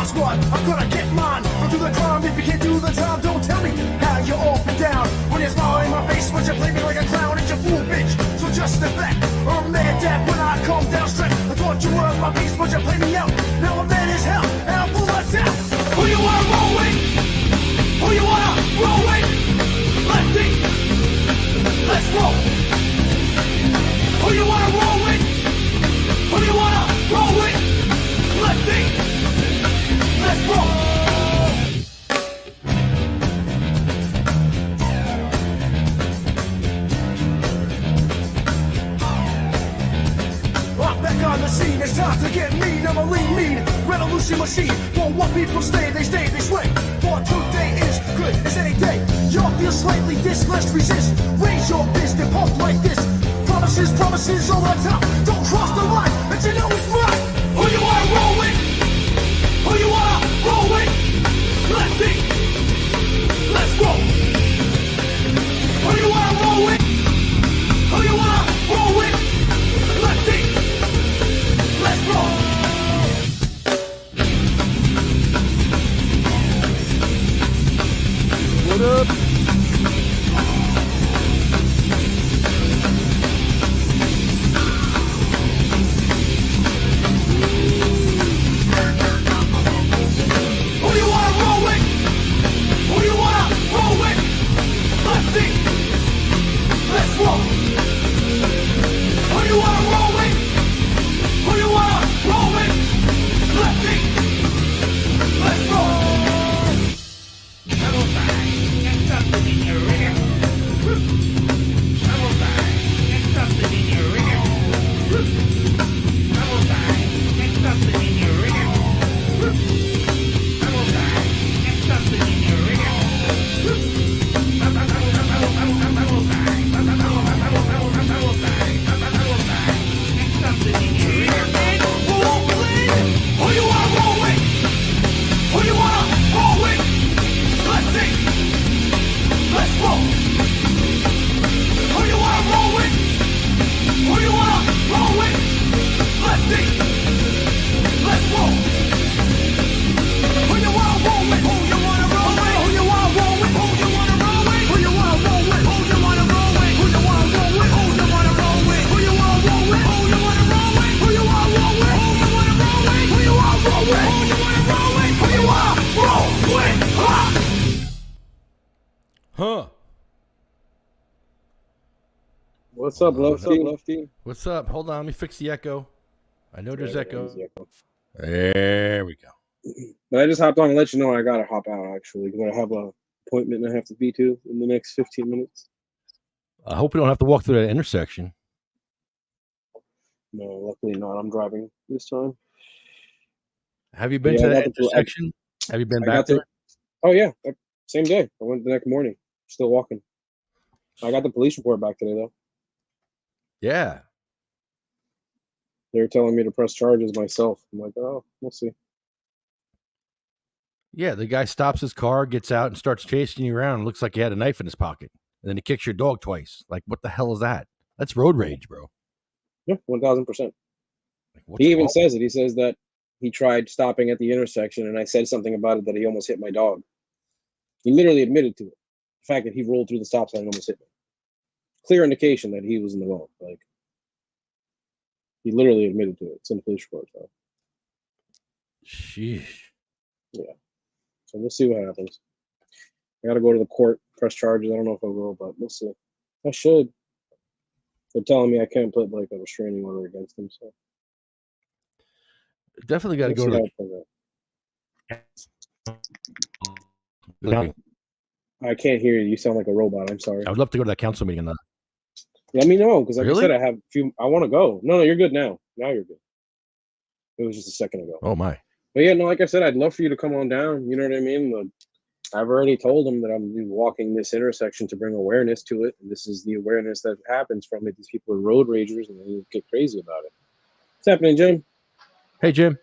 What's what? I'm gonna get mine. Don't do the crime if you can't do the time. Don't tell me how you're off and down. When you smile in my face, but you play me like a clown. It's your fool, bitch. So just step back. Or I'm mad at when I come down straight. I thought you were my piece, but you play me out. Now I'm mad as hell, and I'm full of doubt. Who you wanna roll with? Who you wanna roll with? Lefty, let's roll. Who you wanna roll with? Who you wanna roll with? Lefty, let's roll. I'm back on the scene, it's time to get mean. I'm a lean revolution machine. For what people stay, they sway. For today is good as any day. Y'all feel slightly this, let's resist. Raise your fist and pump like this. Promises all the time. Don't cross the line, but you know it's right. Who you wanna roll with? Who you wanna roll with? Lefty, let's roll. Who you wanna roll with? Who you wanna roll with? Lefty, let's roll. What up? Let's roll. Who you wanna roll with? Who you wanna roll with? Lefty, let's roll. Double five, get something in your rigger. Double five, get something in your rigger. Double five, get something in your rigger. Double five, get something in your rigger. Huh. What's up, Lefty? What's up? Hold on, let me fix the echo. I know there's echo. There we go. But I just hopped on to let you know I gotta hop out actually because I have an appointment I have to be to in the next 15 minutes. I hope we don't have to walk through that intersection. No, luckily not. I'm driving this time. Have you been to that intersection? Have you been back there? Oh yeah, same day. I went the next morning. Still walking. I got the police report back today though. Yeah. They're telling me to press charges myself. I'm like, oh, we'll see. Yeah, the guy stops his car, gets out, and starts chasing you around. It looks like he had a knife in his pocket. And then he kicks your dog twice. Like, what the hell is that? That's road rage, bro. Yeah, 1,000%. Like, he even says it. He says that he tried stopping at the intersection, and I said something about it that he almost hit my dog. He literally admitted to it. The fact that he rolled through the stop sign and almost hit me. Clear indication that he was in the wrong. Like, he literally admitted to it. It's in the police report. So. Sheesh. Yeah. So we'll see what happens. I got to go to the court, press charges. I don't know if I will, but we'll see. I should. They're telling me I can't put like a restraining order against him. So definitely got to go to. I can't hear you. You sound like a robot. I'm sorry. I would love to go to that council meeting. Let me know because, like really? I said, I have a few. I want to go. No, you're good now. Now you're good. It was just a second ago. Oh my. But yeah, no, like I said, I'd love for you to come on down. You know what I mean? I've already told them that I'm walking this intersection to bring awareness to it. And this is the awareness that happens from it. These people are road ragers and they get crazy about it. What's happening, Jim? Hey, Jim.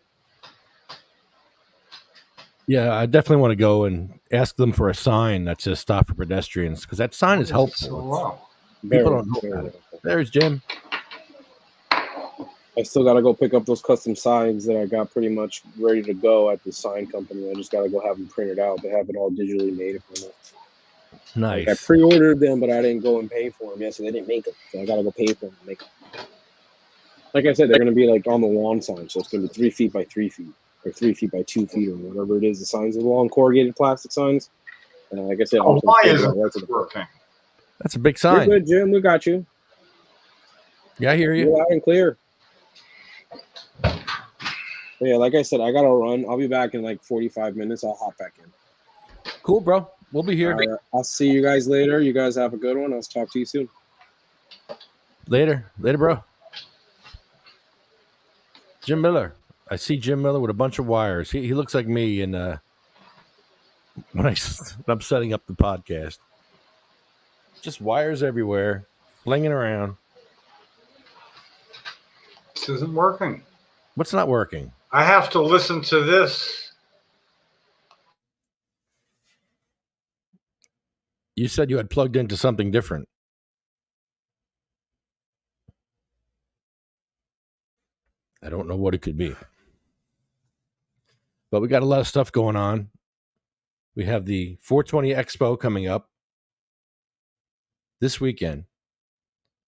Yeah, I definitely want to go and ask them for a sign that says "Stop for Pedestrians" because that sign is helpful. People don't know about it. There's Jim. I still gotta go pick up those custom signs that I got pretty much ready to go at the sign company. I just gotta go have them printed out. They have it all digitally made for me. Nice. Like I pre-ordered them, but I didn't go and pay for them yet, so they didn't make them. So I gotta go pay for them and make them. Like I said, they're gonna be like on the lawn sign, so it's gonna be 3 feet by 3 feet, or 3 feet by 2 feet, or whatever it is. The signs are long corrugated plastic signs. Like I said, I'm why just isn't right to it the working? That's a big You're sign. good, Jim. We got you. Yeah, I hear You're you. loud and clear. But yeah, like I said, I gotta run. I'll be back in like 45 minutes. I'll hop back in. Cool, bro. We'll be here. All right. I'll see you guys later. You guys have a good one. I'll talk to you soon. Later, bro. Jim Miller. I see Jim Miller with a bunch of wires. He looks like me, and when I'm setting up the podcast, just wires everywhere, flinging around. This isn't working. What's not working? I have to listen to this. You said you had plugged into something different. I don't know what it could be. But we got a lot of stuff going on. We have the 420 Expo coming up this weekend.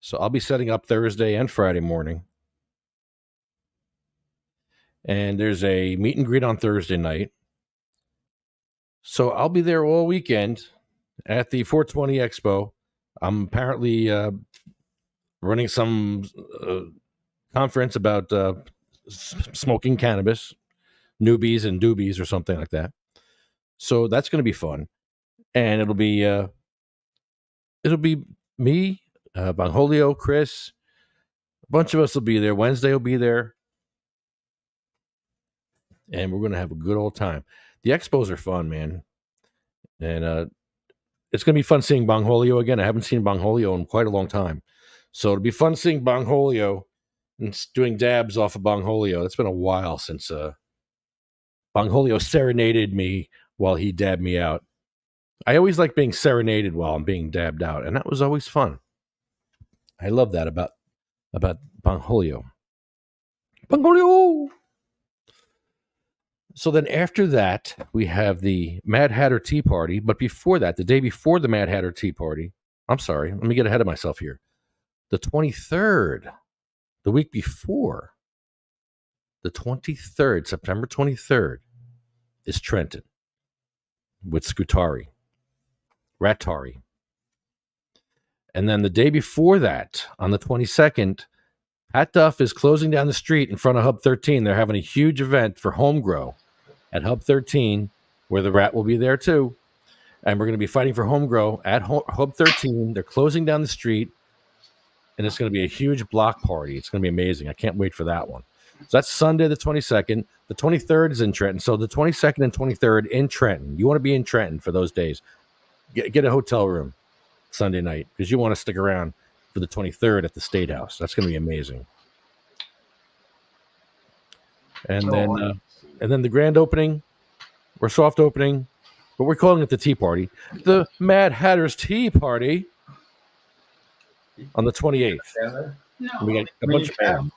So I'll be setting up Thursday and Friday morning. And there's a meet and greet on Thursday night. So I'll be there all weekend at the 420 Expo. I'm apparently running some conference about smoking cannabis, newbies and doobies or something like that. So that's going to be fun. And it'll be me, Bangholio, Chris, a bunch of us will be there. Wednesday will be there. And we're going to have a good old time. The expos are fun, man. And it's going to be fun seeing Bangholio again. I haven't seen Bangholio in quite a long time. So it'll be fun seeing Bangholio and doing dabs off of Bangholio. It's been a while since Bangholio serenaded me while he dabbed me out. I always like being serenaded while I'm being dabbed out, and that was always fun. I love that about Bangholio. Bangholio! So then after that, we have the Mad Hatter Tea Party. But before that, the day before the Mad Hatter Tea Party, I'm sorry, let me get ahead of myself here. The 23rd, the week before, the 23rd, September 23rd, is Trenton with Scutari, Ratari. And then the day before that, on the 22nd, Pat Duff is closing down the street in front of Hub 13. They're having a huge event for home grow at Hub 13, where the Rat will be there too. And we're going to be fighting for home grow at Hub 13. They're closing down the street, and it's going to be a huge block party. It's going to be amazing. I can't wait for that one. So that's Sunday the 22nd. The 23rd is in Trenton. So the 22nd and 23rd in Trenton. You want to be in Trenton for those days. Get a hotel room Sunday night because you want to stick around for the 23rd at the State House. That's going to be amazing. And then the grand opening, or soft opening, but we're calling it the Tea Party. The Mad Hatter's Tea Party on the 28th. We got a bunch of bands.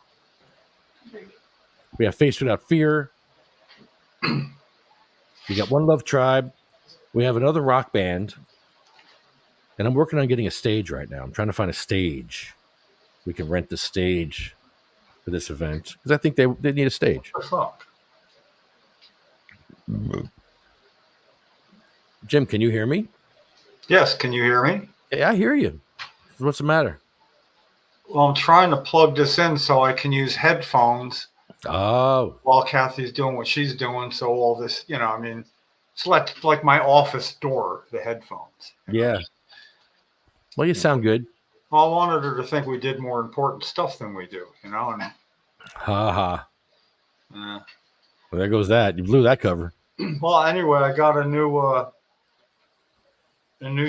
We have Face Without Fear. We got One Love Tribe. We have another rock band. And I'm working on getting a stage right now. I'm trying to find a stage. We can rent the stage for this event. Because I think they need a stage. What the fuck? Jim, can you hear me? Yes, can you hear me? Yeah, I hear you. What's the matter? Well, I'm trying to plug this in so I can use headphones Oh, while Kathy's doing what she's doing. So all this, it's like my office door, the headphones. yeah. Well, you sound good. Well, I wanted her to think we did more important stuff than we do, And Ha ha. Well, there goes that. You blew that cover. Well, anyway, I got a new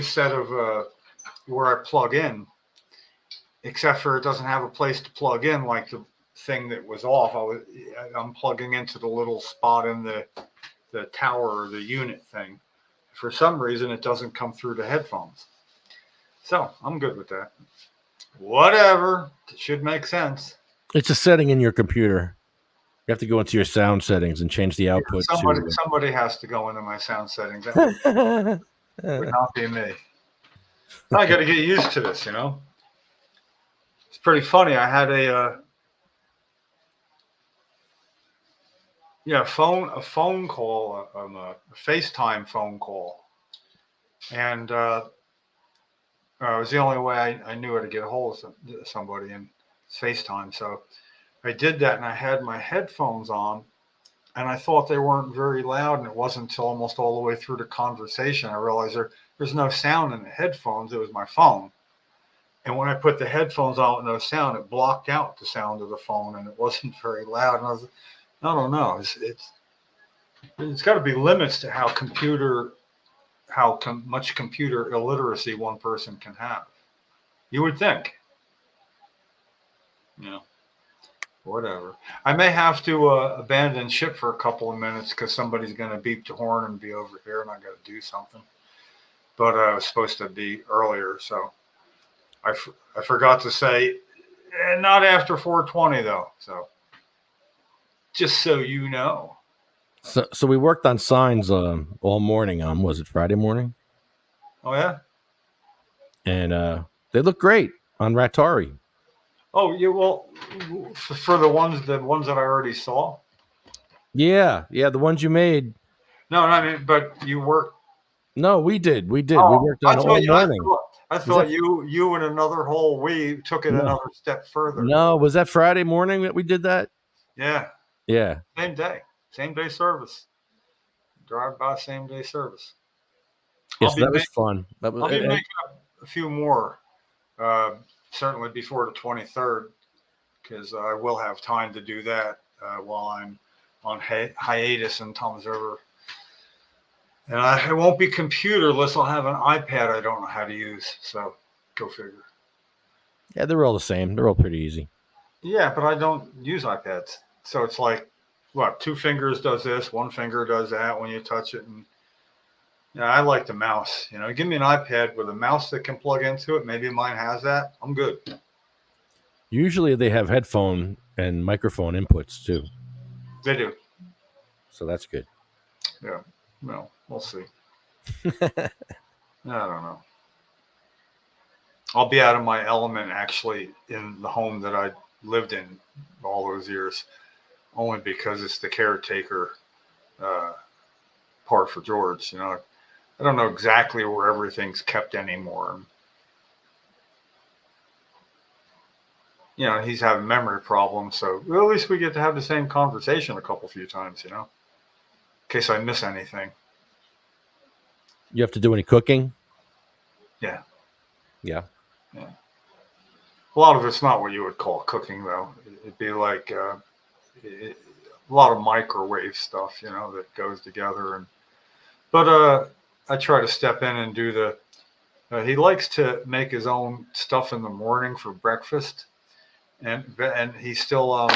set of where I plug in, except for it doesn't have a place to plug in like the thing that was off. I'm plugging into the little spot in the tower or the unit thing. For some reason, it doesn't come through the headphones. So I'm good with that. Whatever. It should make sense. It's a setting in your computer. You have to go into your sound settings and change the output Somebody has to go into my sound settings. That would not be me. I got to get used to this, you know. It's pretty funny. I had a phone call, a FaceTime phone call, and it was the only way I knew how to get a hold of somebody in FaceTime. So I did that, and I had my headphones on, and I thought they weren't very loud, and it wasn't until almost all the way through the conversation I realized there's no sound in the headphones. It was my phone. And when I put the headphones on with no sound, it blocked out the sound of the phone, and it wasn't very loud. And I don't know. It's got to be limits to how much computer illiteracy one person can have. You would think. You know, whatever. I may have to abandon ship for a couple of minutes because somebody's going to beep the horn and be over here, and I got to do something. But I was supposed to be earlier, so I forgot to say, not after 4:20 though. So just so you know. So we worked on signs all morning on, was it Friday morning? Oh yeah. And they look great on Ratari. Oh, yeah. Well, for the ones that I already saw. Yeah, the ones you made. No, I mean, but you worked. No, we did. We Oh, worked on all morning. I thought you and another whole we took it another step further. No, was that Friday morning that we did that? Yeah. Yeah. Same day service. Drive by same day service. Yes, that was fun. I'll be making a few more, certainly before the 23rd, because I will have time to do that while I'm on hiatus in Tom's River. And it won't be computerless. I'll have an iPad I don't know how to use. So go figure. Yeah, they're all the same. They're all pretty easy. Yeah, but I don't use iPads. So it's like, what, 2 fingers does this, 1 finger does that when you touch it. And I like the mouse. You know, give me an iPad with a mouse that can plug into it. Maybe mine has that. I'm good. Usually they have headphone and microphone inputs too. They do. So that's good. Yeah. Well, we'll see. I don't know. I'll be out of my element actually in the home that I lived in all those years, only because it's the caretaker part for George. You know, I don't know exactly where everything's kept anymore. You know, he's having memory problems, so at least we get to have the same conversation a few times, you know, in case I miss anything. You have to do any cooking? Yeah. Yeah. A lot of it's not what you would call cooking, though. It'd be like a lot of microwave stuff, you know, that goes together. But I try to step in and do the. He likes to make his own stuff in the morning for breakfast, and he still,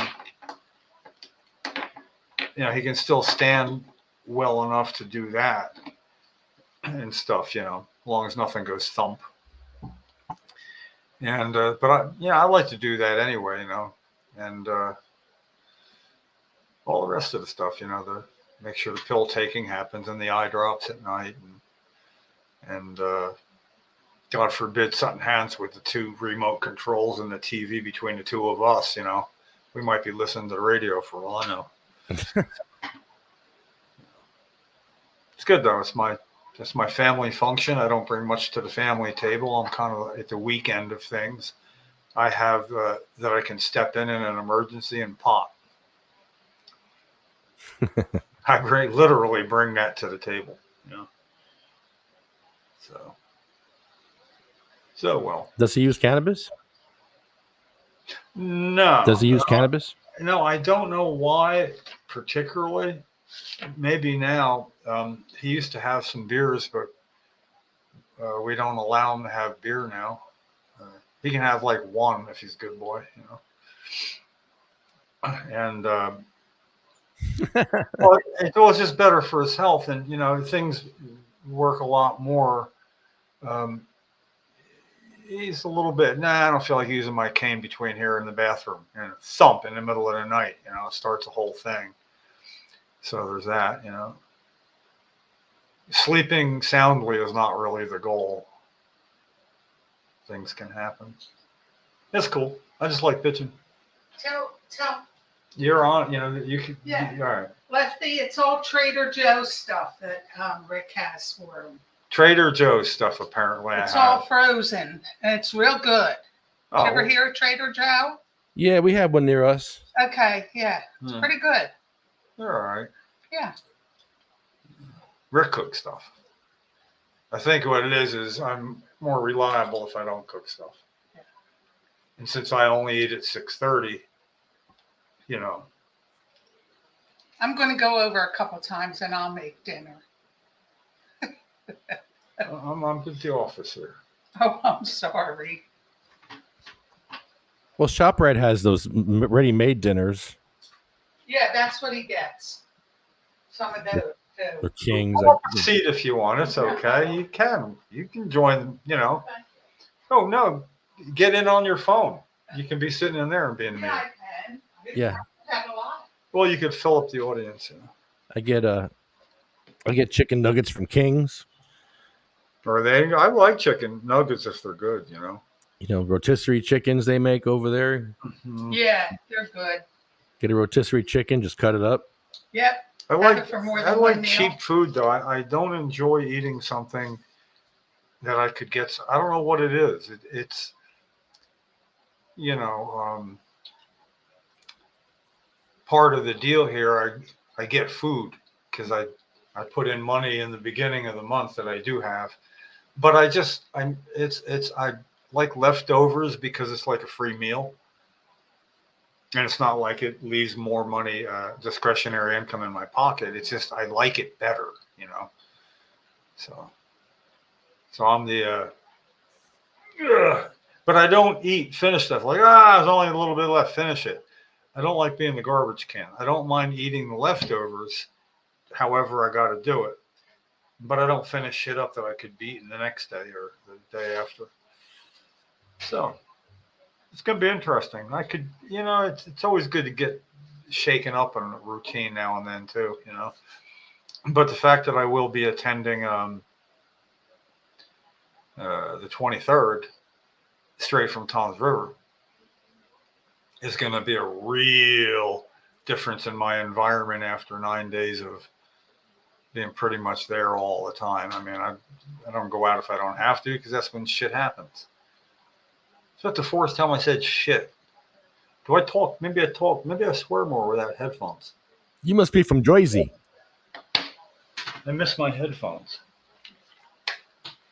you know, he can still stand well enough to do that and stuff, you know, as long as nothing goes thump. And but I like to do that anyway, you know, and all the rest of the stuff, you know, the make sure the pill taking happens and the eye drops at night, and God forbid something happens with the 2 remote controls and the TV between the 2 of us, you know, we might be listening to the radio for all I know. It's good though. It's my family function. I don't bring much to the family table. I'm kind of at the weekend of things. I have that I can step in an emergency and pop. I literally bring that to the table, you know. So well. Does he use cannabis? No. Does he use cannabis? No, I don't know why particularly. Maybe now. He used to have some beers, but we don't allow him to have beer now. He can have like 1 if he's a good boy, you know. And well, it's just better for his health, and you know things work a lot more he's a little bit. Nah, I don't feel like using my cane between here and the bathroom, and thump in the middle of the night. It starts a whole thing. So there's that. Sleeping soundly is not really the goal. Things can happen. It's cool. I just like bitching. Tell You're on. You could. Yeah. All right. Lefty, it's all Trader Joe's stuff that Rick has for him. Trader Joe's stuff, apparently. It's all frozen, and it's real good. Did you ever hear of Trader Joe? Yeah, we have one near us. Okay, yeah, it's pretty good. They're all right. Yeah. Rick cooks stuff. I think what it is I'm more reliable if I don't cook stuff. Yeah. And since I only eat at 6:30, I'm going to go over a couple times, and I'll make dinner. I'm at the office here. Oh, I'm sorry. Well, ShopRite has those ready-made dinners. Yeah, that's what he gets. Some of those too. The Kings. Come up a seat if you want. It's okay. You can join. Oh no, get in on your phone. You can be sitting in there and be in the meeting. Yeah, I can. Yeah. Have a lot. Well, you could fill up the audience. I get chicken nuggets from Kings. I like chicken nuggets if they're good. Rotisserie chickens they make over there. Yeah, they're good. Get a rotisserie chicken, just cut it up. Yep. I Have it for more than like one meal. cheap food though. I don't enjoy eating something that I could get. I don't know what it is. It's part of the deal here. I get food because I put in money in the beginning of the month that I do have, but I like leftovers because it's like a free meal. And it's not like it leaves more money, discretionary income in my pocket. It's just I like it better, So I'm the, but I don't eat finished stuff. Like, there's only a little bit left, finish it. I don't like being the garbage can. I don't mind eating the leftovers, however I got to do it. But I don't finish shit up that I could be eating the next day or the day after. So. It's going to be interesting. I could, it's always good to get shaken up in a routine now and then too, But the fact that I will be attending the 23rd straight from Tom's River is going to be a real difference in my environment after 9 days of being pretty much there all the time. I mean, I don't go out if I don't have to because that's when shit happens. So that's the fourth time I said shit. Do I talk? Maybe I swear more without headphones. You must be from Jersey. I miss my headphones.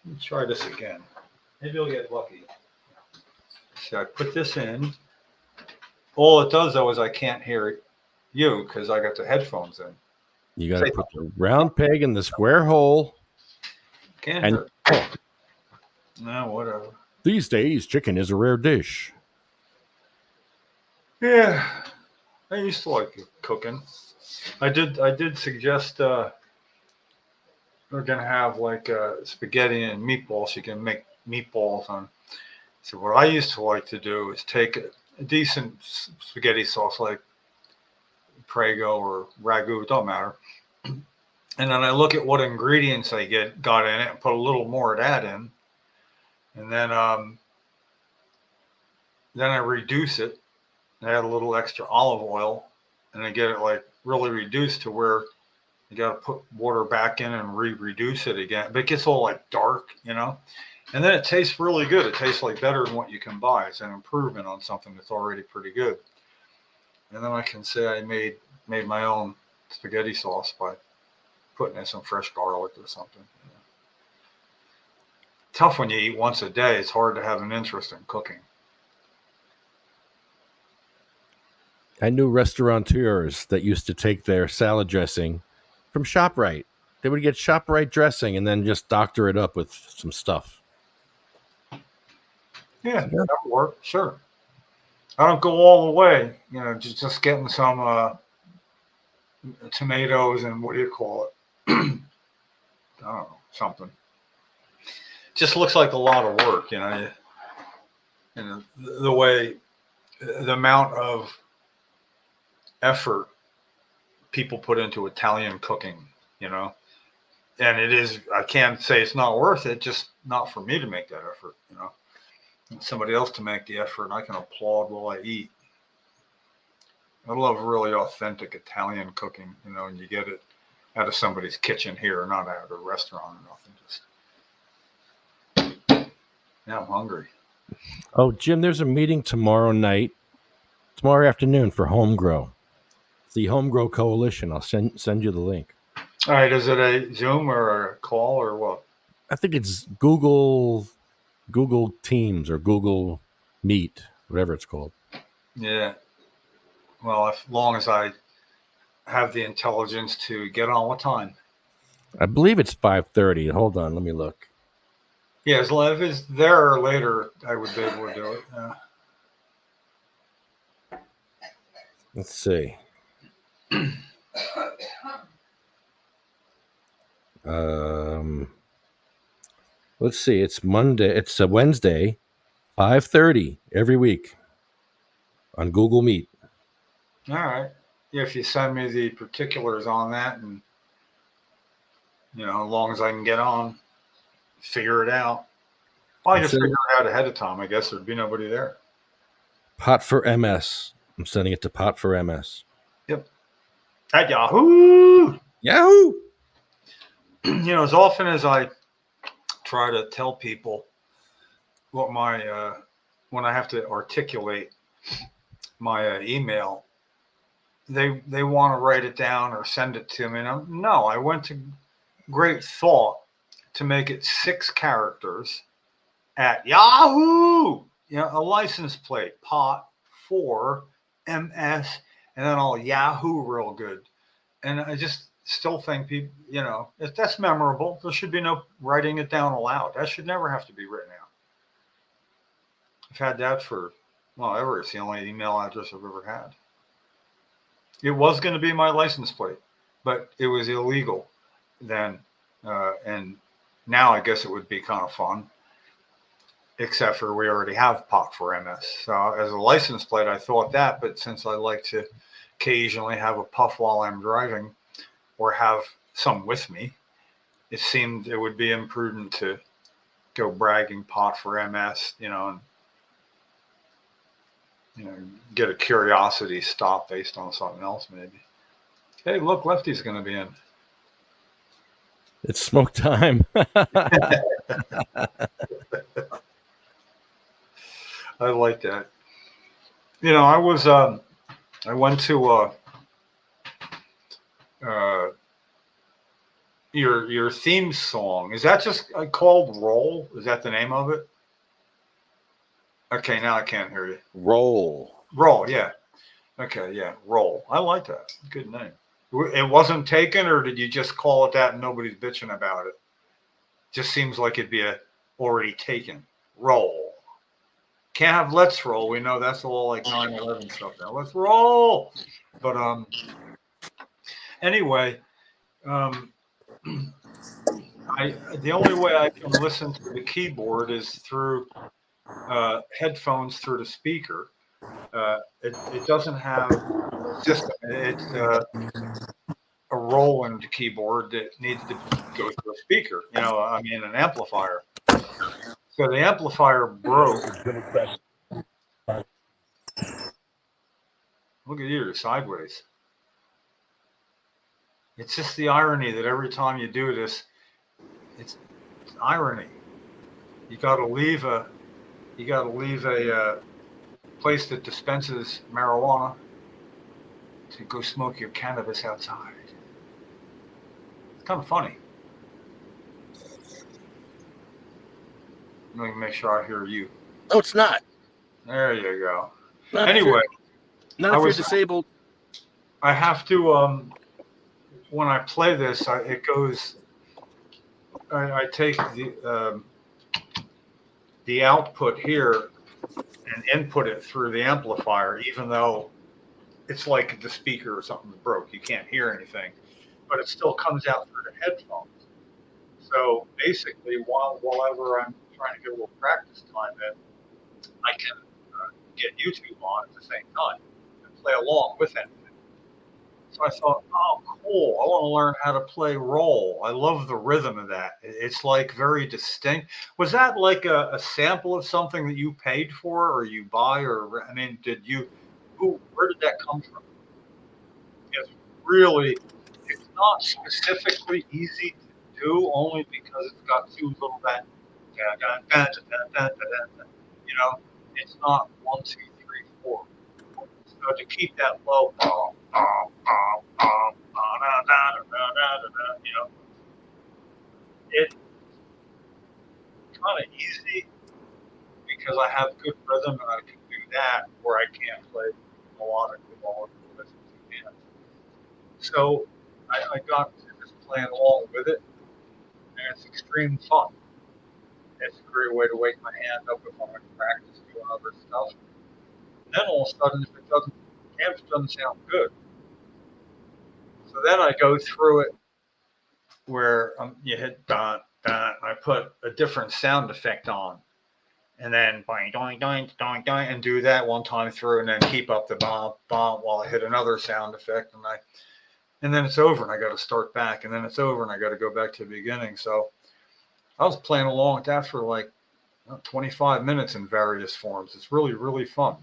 Let me try this again. Maybe I'll get lucky. So I put this in. All it does though is I can't hear you because I got the headphones in. You got to put the round peg in the square hole. Can't and hear. talk. No, whatever. These days, chicken is a rare dish. Yeah, I used to like cooking. I did suggest we're gonna have like spaghetti and meatballs. You can make meatballs on. So what I used to like to do is take a decent spaghetti sauce like Prego or Ragu, it don't matter. And then I look at what ingredients I got in it and put a little more of that in. And then I reduce it. I add a little extra olive oil, and I get it like really reduced to where you got to put water back in and reduce it again. But it gets all like dark, And then it tastes really good. It tastes like better than what you can buy. It's an improvement on something that's already pretty good. And then I can say I made my own spaghetti sauce by putting in some fresh garlic or something. Tough when you eat once a day. It's hard to have an interest in cooking. I knew restaurateurs that used to take their salad dressing from ShopRite. They would get ShopRite dressing and then just doctor it up with some stuff. Yeah, that would work. Sure. I don't go all the way. Just getting some tomatoes and what do you call it? I don't know, something. Just looks like a lot of work, And the way, the amount of effort people put into Italian cooking, you know, and it is, I can't say it's not worth it, just not for me to make that effort, you know, and somebody else to make the effort, and I can applaud while I eat. I love really authentic Italian cooking, you know, and you get it out of somebody's kitchen here, not out of a restaurant or nothing. Just now I'm hungry. Oh, Jim, there's a meeting tomorrow afternoon for Home Grow. It's the Home Grow Coalition. I'll send you the link. All right, is it a Zoom or a call or what? I think it's Google Teams or Google Meet, whatever it's called. Yeah. Well, as long as I have the intelligence to get on, what time? I believe it's 5:30. Hold on, let me look. Yeah, as long as it's there or later, I would be able to do it. Yeah. Let's see. Let's see. It's Monday. It's a Wednesday, 5:30 every week on Google Meet. All right. Yeah, if you send me the particulars on that, and you know, as long as I can get on, figure it out. Well, I just figure it out ahead of time. I guess there'd be nobody there. Pot for MS. I'm sending it to Pot for MS. Yep. At Yahoo. Yahoo! You know, as often as I try to tell people what my when I have to articulate my email, they want to write it down or send it to me. And no, I went to great thought to make it 6 characters at Yahoo. You know, a license plate, Pot for MS, and then I'll Yahoo real good. And I just still think people, you know, if that's memorable, there should be no writing it down aloud. That should never have to be written out. I've had that for, well, ever. It's the only email address I've ever had. It was going to be my license plate, but it was illegal then. And now I guess it would be kind of fun, except for we already have Pot for MS. So as a license plate, I thought that, but since I like to occasionally have a puff while I'm driving or have some with me, it seemed it would be imprudent to go bragging Pot for MS, you know, and you know, get a curiosity stop based on something else, maybe. Hey, look, Lefty's going to be in. It's smoke time. I like that. You know, I went to your theme song. Is that just called Roll? Is that the name of it? Okay, now I can't hear you. Roll, Yeah. Okay, yeah, Roll. I like that. Good name. It wasn't taken, or did you just call it that and nobody's bitching about it? Just seems like it'd be already taken. Roll. Can't have Let's Roll. We know that's all like 9/11 stuff now. Let's roll. But anyway, the only way I can listen to the keyboard is through headphones through the speaker. It doesn't have a system. It's a Roland keyboard that needs to go through a speaker. You know, I mean, an amplifier. So the amplifier broke. Look at you, sideways. It's just the irony that every time you do this, it's irony. You got to leave a place that dispenses marijuana to go smoke your cannabis outside. It's kind of funny. Let me make sure I hear you. No, it's not. There you go. Not Anyway, not if you're disabled. I have to, when I play this, it goes, I take the output here and input it through the amplifier, even though it's like the speaker or something broke. You can't hear anything, but it still comes out through the headphones. So basically, whenever I'm trying to get a little practice time in, I can get YouTube on at the same time and play along with it. So I thought, oh, cool. I want to learn how to play roll. I love the rhythm of that. It's like very distinct. Was that like a sample of something that you paid for or you buy? Or, I mean, where did that come from? It's really, it's not specifically easy to do only because it's got two little that, you know, it's not 1, 2, 3, 4. So to keep that low, you know, it's kind of easy because I have good rhythm and I can do that where I can't play melodic with all of the two hands. So I got to just playing along with it, and it's extreme fun. It's a great way to wake my hand up if I'm going to practice doing other stuff. And then all of a sudden, if it doesn't sound good. So then I go through it where you hit dot, dot, I put a different sound effect on. And then doing, doing, doing, doing, doing, and do that one time through, and then keep up the bomb, bomb while I hit another sound effect, and then it's over, and I got to start back, and then it's over, and I got to go back to the beginning. So I was playing along with that for like 25 minutes in various forms. It's really, really fun.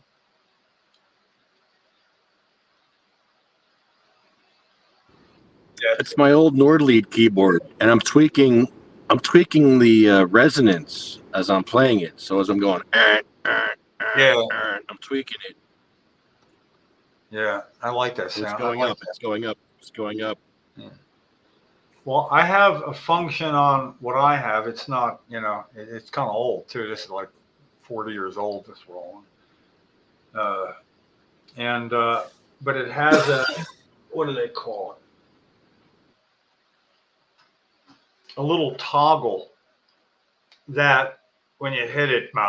It's my old Nordlead keyboard, and I'm tweaking the resonance as I'm playing it. So as I'm going, Yeah, I'm tweaking it. yeah, I like that So sound. it's going up. It's going up. It's going up. Yeah. Well, I have a function on what I have. It's not, it's kind of old too. This is like 40 years old, this rolling. But it has a, what do they call it? A little toggle that when you hit it, in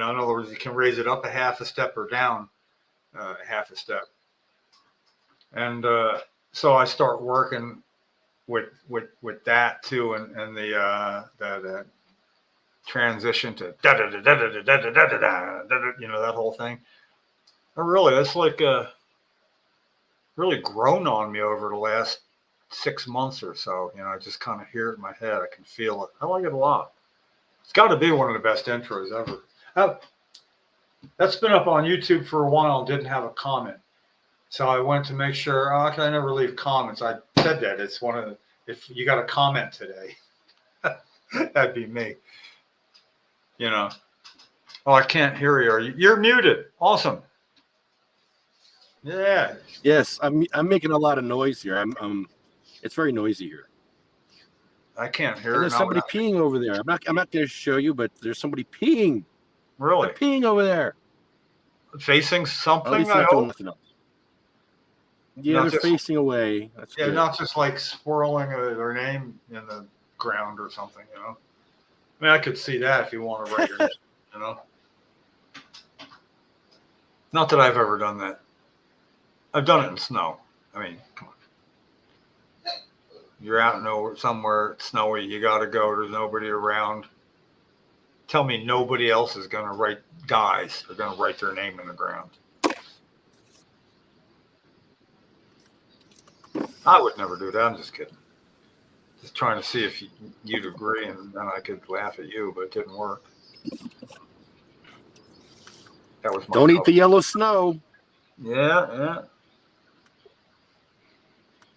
other words, you can raise it up a half a step or down half a step. And so I start working with that too, and the transition to that whole thing. And really, it's like really grown on me over the last 6 months or so. I just kind of hear it in my head. I can feel it. I like it a lot. It's got to be one of the best intros ever. That's been up on YouTube for a while and didn't have a comment. So I went to make sure, I never leave comments. I said that. It's one of the, if you got a comment today, that'd be me. Oh, I can't hear you. You're muted. Awesome. Yeah. Yes, I'm making a lot of noise here. It's very noisy here. I can't hear. And there's somebody peeing over there. I'm not going to show you, but there's somebody peeing. Really? They're peeing over there. Facing something. At least not doing nothing else. Yeah, they're facing away. That's good. Not just like swirling their name in the ground or something. I mean, I could see that if you want to write your name. Not that I've ever done that. I've done it in snow. I mean, come on. You're out somewhere snowy. You got to go. There's nobody around. Tell me nobody else is going to write, guys are going to write their name in the ground. I would never do that. I'm just kidding. Just trying to see if you'd agree, and then I could laugh at you, but it didn't work. That was my Don't eat the yellow snow. Yeah.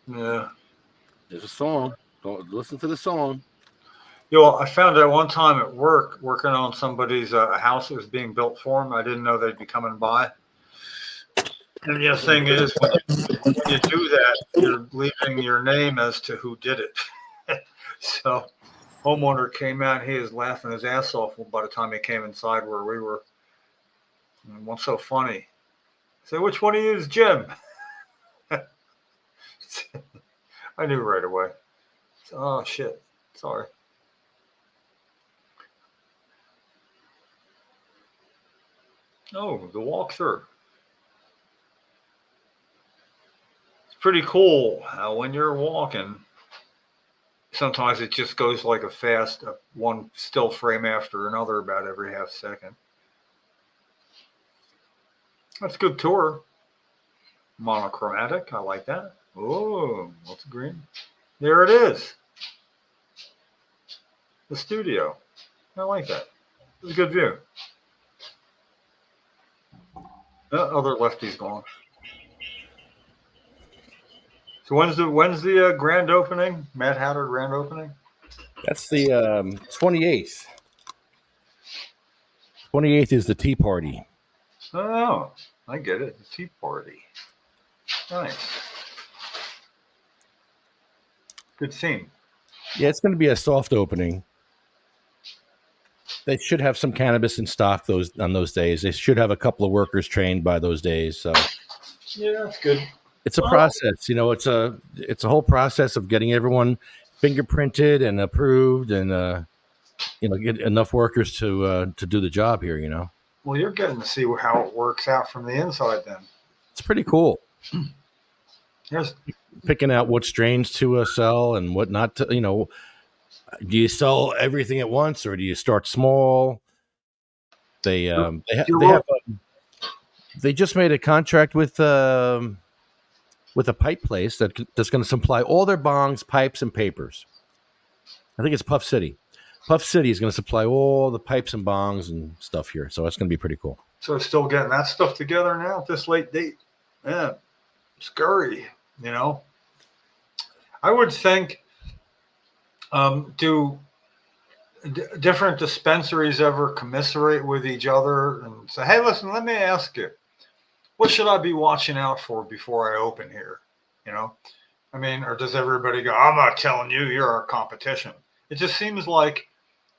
There's a song. Don't listen to the song. I found out one time at work, working on somebody's house that was being built for them. I didn't know they'd be coming by. And the thing is, when you do that, you're leaving your name as to who did it. So, homeowner came out. He was laughing his ass off by the time he came inside where we were. And what's so funny? I said, which one of you is Jim? I knew right away. Oh, shit. Sorry. Oh, the walkthrough. It's pretty cool how when you're walking, sometimes it just goes like a fast one still frame after another about every half second. That's a good tour. Monochromatic. I like that. Oh, what's green? There it is. The studio. I like that. It's a good view. Other lefty's gone. So when's the grand opening? Mad Hatter grand opening? That's the 28th. 28th is the tea party. Oh, I get it. The tea party. Nice. Good scene. Yeah, it's going to be a soft opening. They should have some cannabis in stock on those days. They should have a couple of workers trained by those days. So yeah, that's good. It's a process, it's a whole process of getting everyone fingerprinted and approved, and get enough workers to do the job here. Well, you're getting to see how it works out from the inside. Then it's pretty cool. There's picking out what strains to sell and what not to. Do you sell everything at once or do you start small? They just made a contract with a pipe place that's going to supply all their bongs, pipes, and papers. I think it's Puff City. Puff City is going to supply all the pipes and bongs and stuff here, so that's going to be pretty cool. So still getting that stuff together now at this late date. Yeah, scurry. I would think. Do different dispensaries ever commiserate with each other and say, "Hey, listen, let me ask you, what should I be watching out for before I open here?" Or does everybody go, "I'm not telling you, you're our competition"? It just seems like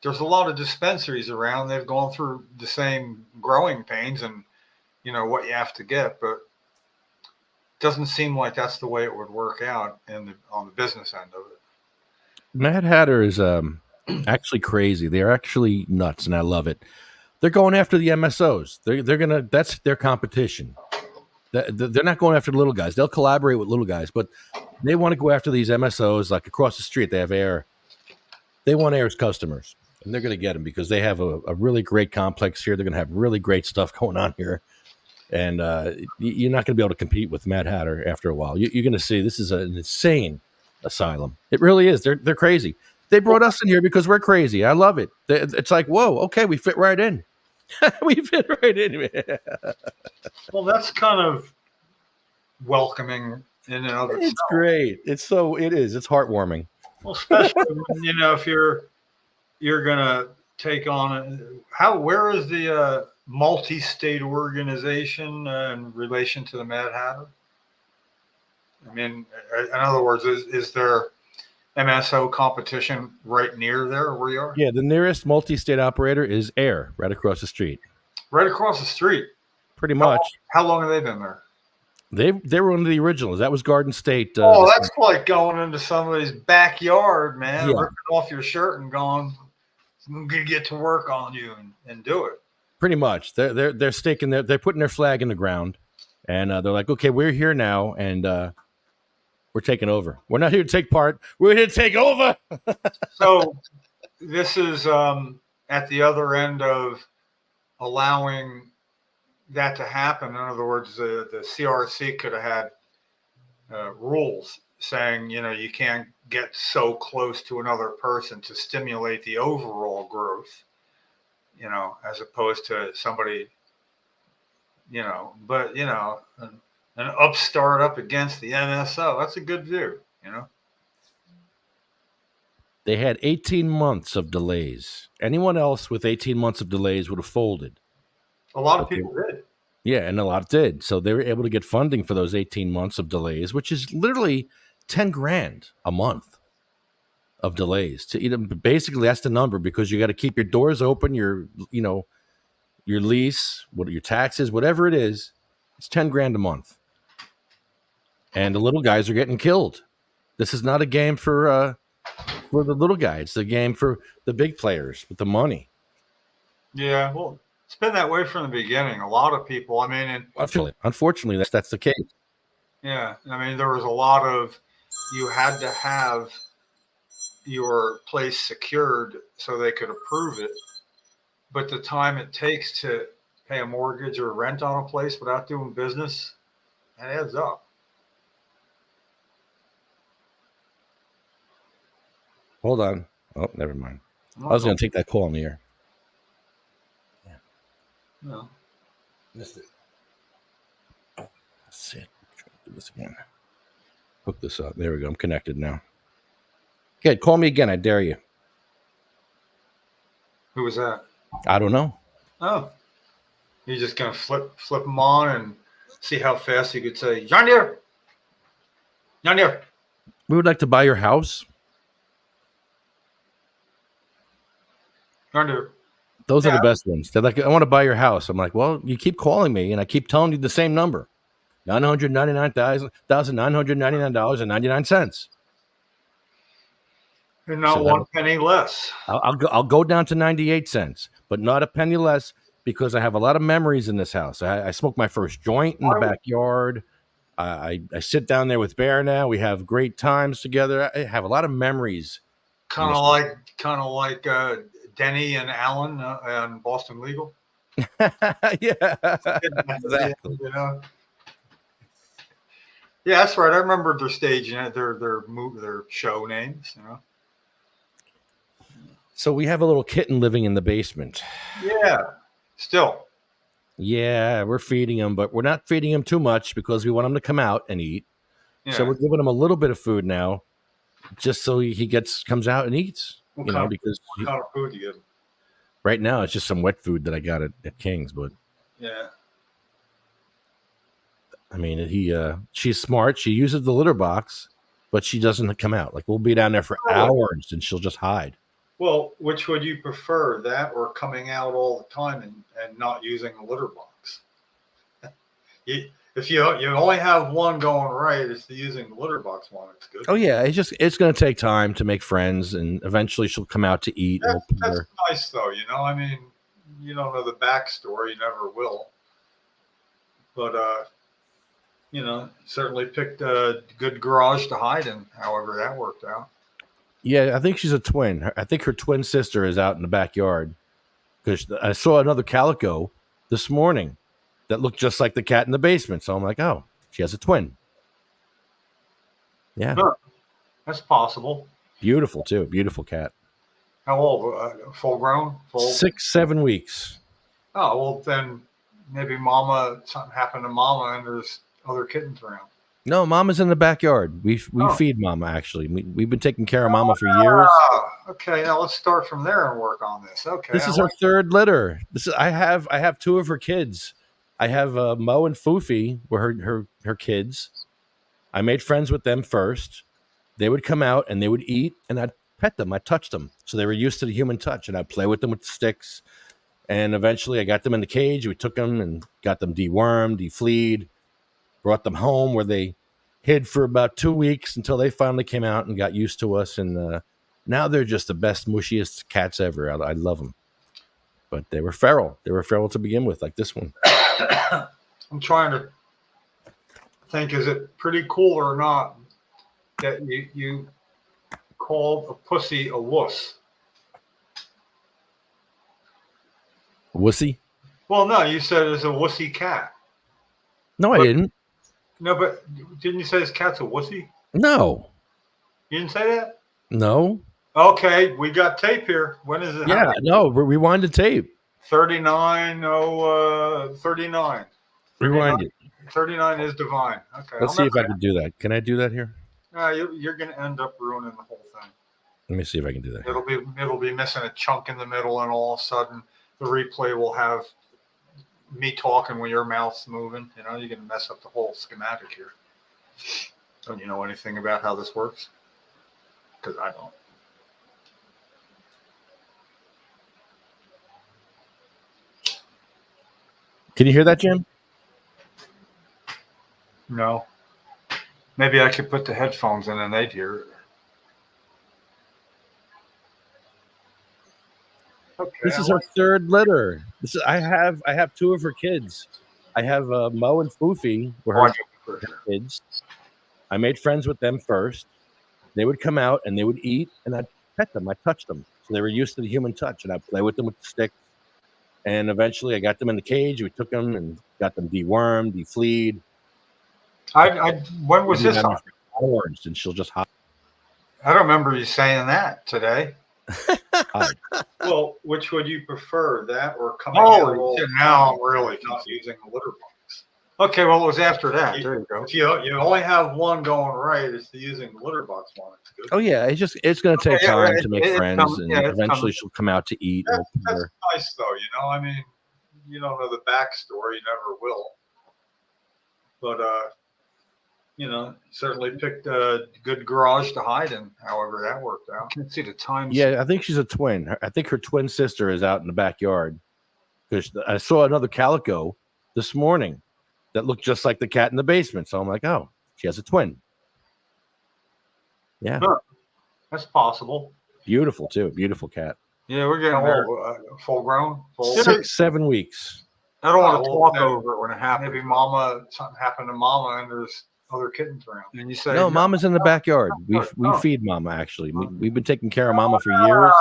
there's a lot of dispensaries around. They've gone through the same growing pains and what you have to get, but it doesn't seem like that's the way it would work out on the business end of it. Mad Hatter is actually crazy. They're actually nuts, and I love it. They're going after the MSOs. That's their competition. They're not going after the little guys. They'll collaborate with little guys, but they want to go after these MSOs. Like across the street, they have Air. They want Air's customers, and they're going to get them because they have a really great complex here. They're going to have really great stuff going on here, and you're not going to be able to compete with Mad Hatter after a while. You're going to see this is an insane asylum. It really is. They're crazy. They brought us in here because we're crazy. I love it. It's like, whoa, okay, we fit right in. We fit right in. Well, that's kind of welcoming in and of itself. It's great. It is. It's heartwarming. Well, especially when, if you're gonna take on where is the multi-state organization in relation to the Mad Hatter? In other words, is there MSO competition right near there where you are? Yeah, the nearest multi-state operator is Air, right across the street. Right across the street? Pretty much. How long have they been there? They were one of the originals. That was Garden State. That's like going into somebody's backyard, man, yeah. ripping off your shirt and going, I'm going to get to work on you and do it. Pretty much. They're staking they're putting their flag in the ground, and they're like, okay, we're here now, and we're taking over. We're not here to take part. We're here to take over. So this is at the other end of allowing that to happen. In other words, the CRC could have had rules saying, you can't get so close to another person to stimulate the overall growth, as opposed to somebody, but, an upstart up against the MSO. That's a good view, They had 18 months of delays. Anyone else with 18 months of delays would have folded. A lot of people did. Yeah, and a lot did. So they were able to get funding for those 18 months of delays, which is literally $10,000 a month of delays. Basically, that's the number because you got to keep your doors open, your lease, your taxes, whatever it is. It's $10,000 a month. And the little guys are getting killed. This is not a game for the little guys. It's a game for the big players with the money. Yeah, well, it's been that way from the beginning. A lot of people, unfortunately, that's the case. Yeah, there was a lot of, you had to have your place secured so they could approve it. But the time it takes to pay a mortgage or rent on a place without doing business, it adds up. Hold on. Oh, never mind. I was going to take that call on the air. No. Missed it. Let's see. Try to do this again. Hook this up. There we go. I'm connected now. Okay, call me again. I dare you. Who was that? I don't know. Oh, you're just gonna flip them on and see how fast you could say, John deere. We would like to buy your house. John deere. Those are the best ones. They're like, I want to buy your house. I'm like, well, you keep calling me, and I keep telling you the same number, $999,999.99. And not one penny less. I'll go down to 98 cents, but not a penny less, because I have a lot of memories in this house. I smoked my first joint in the backyard. I sit down there with Bear now. We have great times together. I have a lot of memories. Kind of like Denny and Alan and Boston Legal. Yeah, exactly. You know? Yeah, that's right. I remember their stage, their show names. You know. So we have a little kitten living in the basement. Yeah, still. Yeah, we're feeding him, but we're not feeding him too much because we want him to come out and eat. Yeah. So we're giving him a little bit of food now, just so he comes out and eats. What kind of food do you give him? Right now, it's just some wet food that I got at King's, but yeah. I mean, she's smart. She uses the litter box, but she doesn't come out. Like, we'll be down there for hours, and she'll just hide. Well, which would you prefer, that or coming out all the time and not using the litter box? If you only have one going right, it's the using the litter box one. It's good. Oh yeah, it's going to take time to make friends, and eventually she'll come out to eat. That's nice, though. You know, I mean, you don't know the backstory, you never will. But certainly picked a good garage to hide in. However, that worked out. Yeah, I think she's a twin. I think her twin sister is out in the backyard, because I saw another calico this morning that looked just like the cat in the basement. So I'm like, oh, she has a twin. Yeah. Sure. That's possible. Beautiful, too. Beautiful cat. How old? Full grown? 6-7 weeks. Oh, well, then maybe something happened to Mama and there's other kittens around. No, Mama's in the backyard. We feed Mama, actually. We've been taking care of Mama for years. Okay, now let's start from there and work on this. Okay. This is her third litter. I have two of her kids. I have Mo and Foofy were her kids. I made friends with them first. They would come out and they would eat, and I'd pet them. I'd touch them. So they were used to the human touch, and I'd play with them with the sticks. And eventually I got them in the cage. We took them and got them dewormed, defleed, brought them home, where they hid for about 2 weeks until they finally came out and got used to us. And now they're just the best, mushiest cats ever. I love them. But they were feral. They were feral to begin with, like this one. I'm trying to think, is it pretty cool or not that you called a pussy a wuss? Wussy? Well, no, you said it's a wussy cat. No, I didn't. No, but didn't you say this cat's a wussy? No. You didn't say that? No. Okay, we got tape here. When is it? Yeah, no, rewind the tape. 39. Rewind it. 39 is divine. Okay. Let's see if I can do that. Can I do that here? You're going to end up ruining the whole thing. Let me see if I can do that. It'll be missing a chunk in the middle, and all of a sudden the replay will have me talking when your mouth's moving. You know, you're going to mess up the whole schematic here. Don't you know anything about how this works? Because I don't. Can you hear that, Jim? No. Maybe I could put the headphones in and they'd hear it. Okay, this is her third litter. I have two of her kids. I have Mo and Foofy were her kids. I made friends with them first. They would come out and they would eat, and I'd pet them. I touched them. So they were used to the human touch, and I'd play with them with the stick. And eventually I got them in the cage. We took them and got them dewormed, defleed. When was this on? Orange, and she'll just hop. I don't remember you saying that today. Hide. Well, which would you prefer, that or coming in? Oh, now I'm really confusing the litter box. Okay, well, it was after that. There you go. If you only have one going right, it's the using the litter box one. It's good. Oh yeah, it's going to take time to make friends, and eventually coming. she'll come out to eat. That's nice, though. I mean, you don't know the backstory, you never will. But certainly picked a good garage to hide in. However, that worked out. Let's see the time. Yeah, I think she's a twin. I think her twin sister is out in the backyard, because I saw another calico this morning that looked just like the cat in the basement. So I'm like, oh, she has a twin. Yeah, huh. That's possible. Beautiful too. Beautiful cat. Yeah, we're getting there. Full grown. 6-7 weeks. I don't want to talk over it when it happens. Maybe something happened to Mama, and there's other kittens around. And you say, no, Mama's in the backyard. We feed Mama, actually. We've been taking care of Mama for years.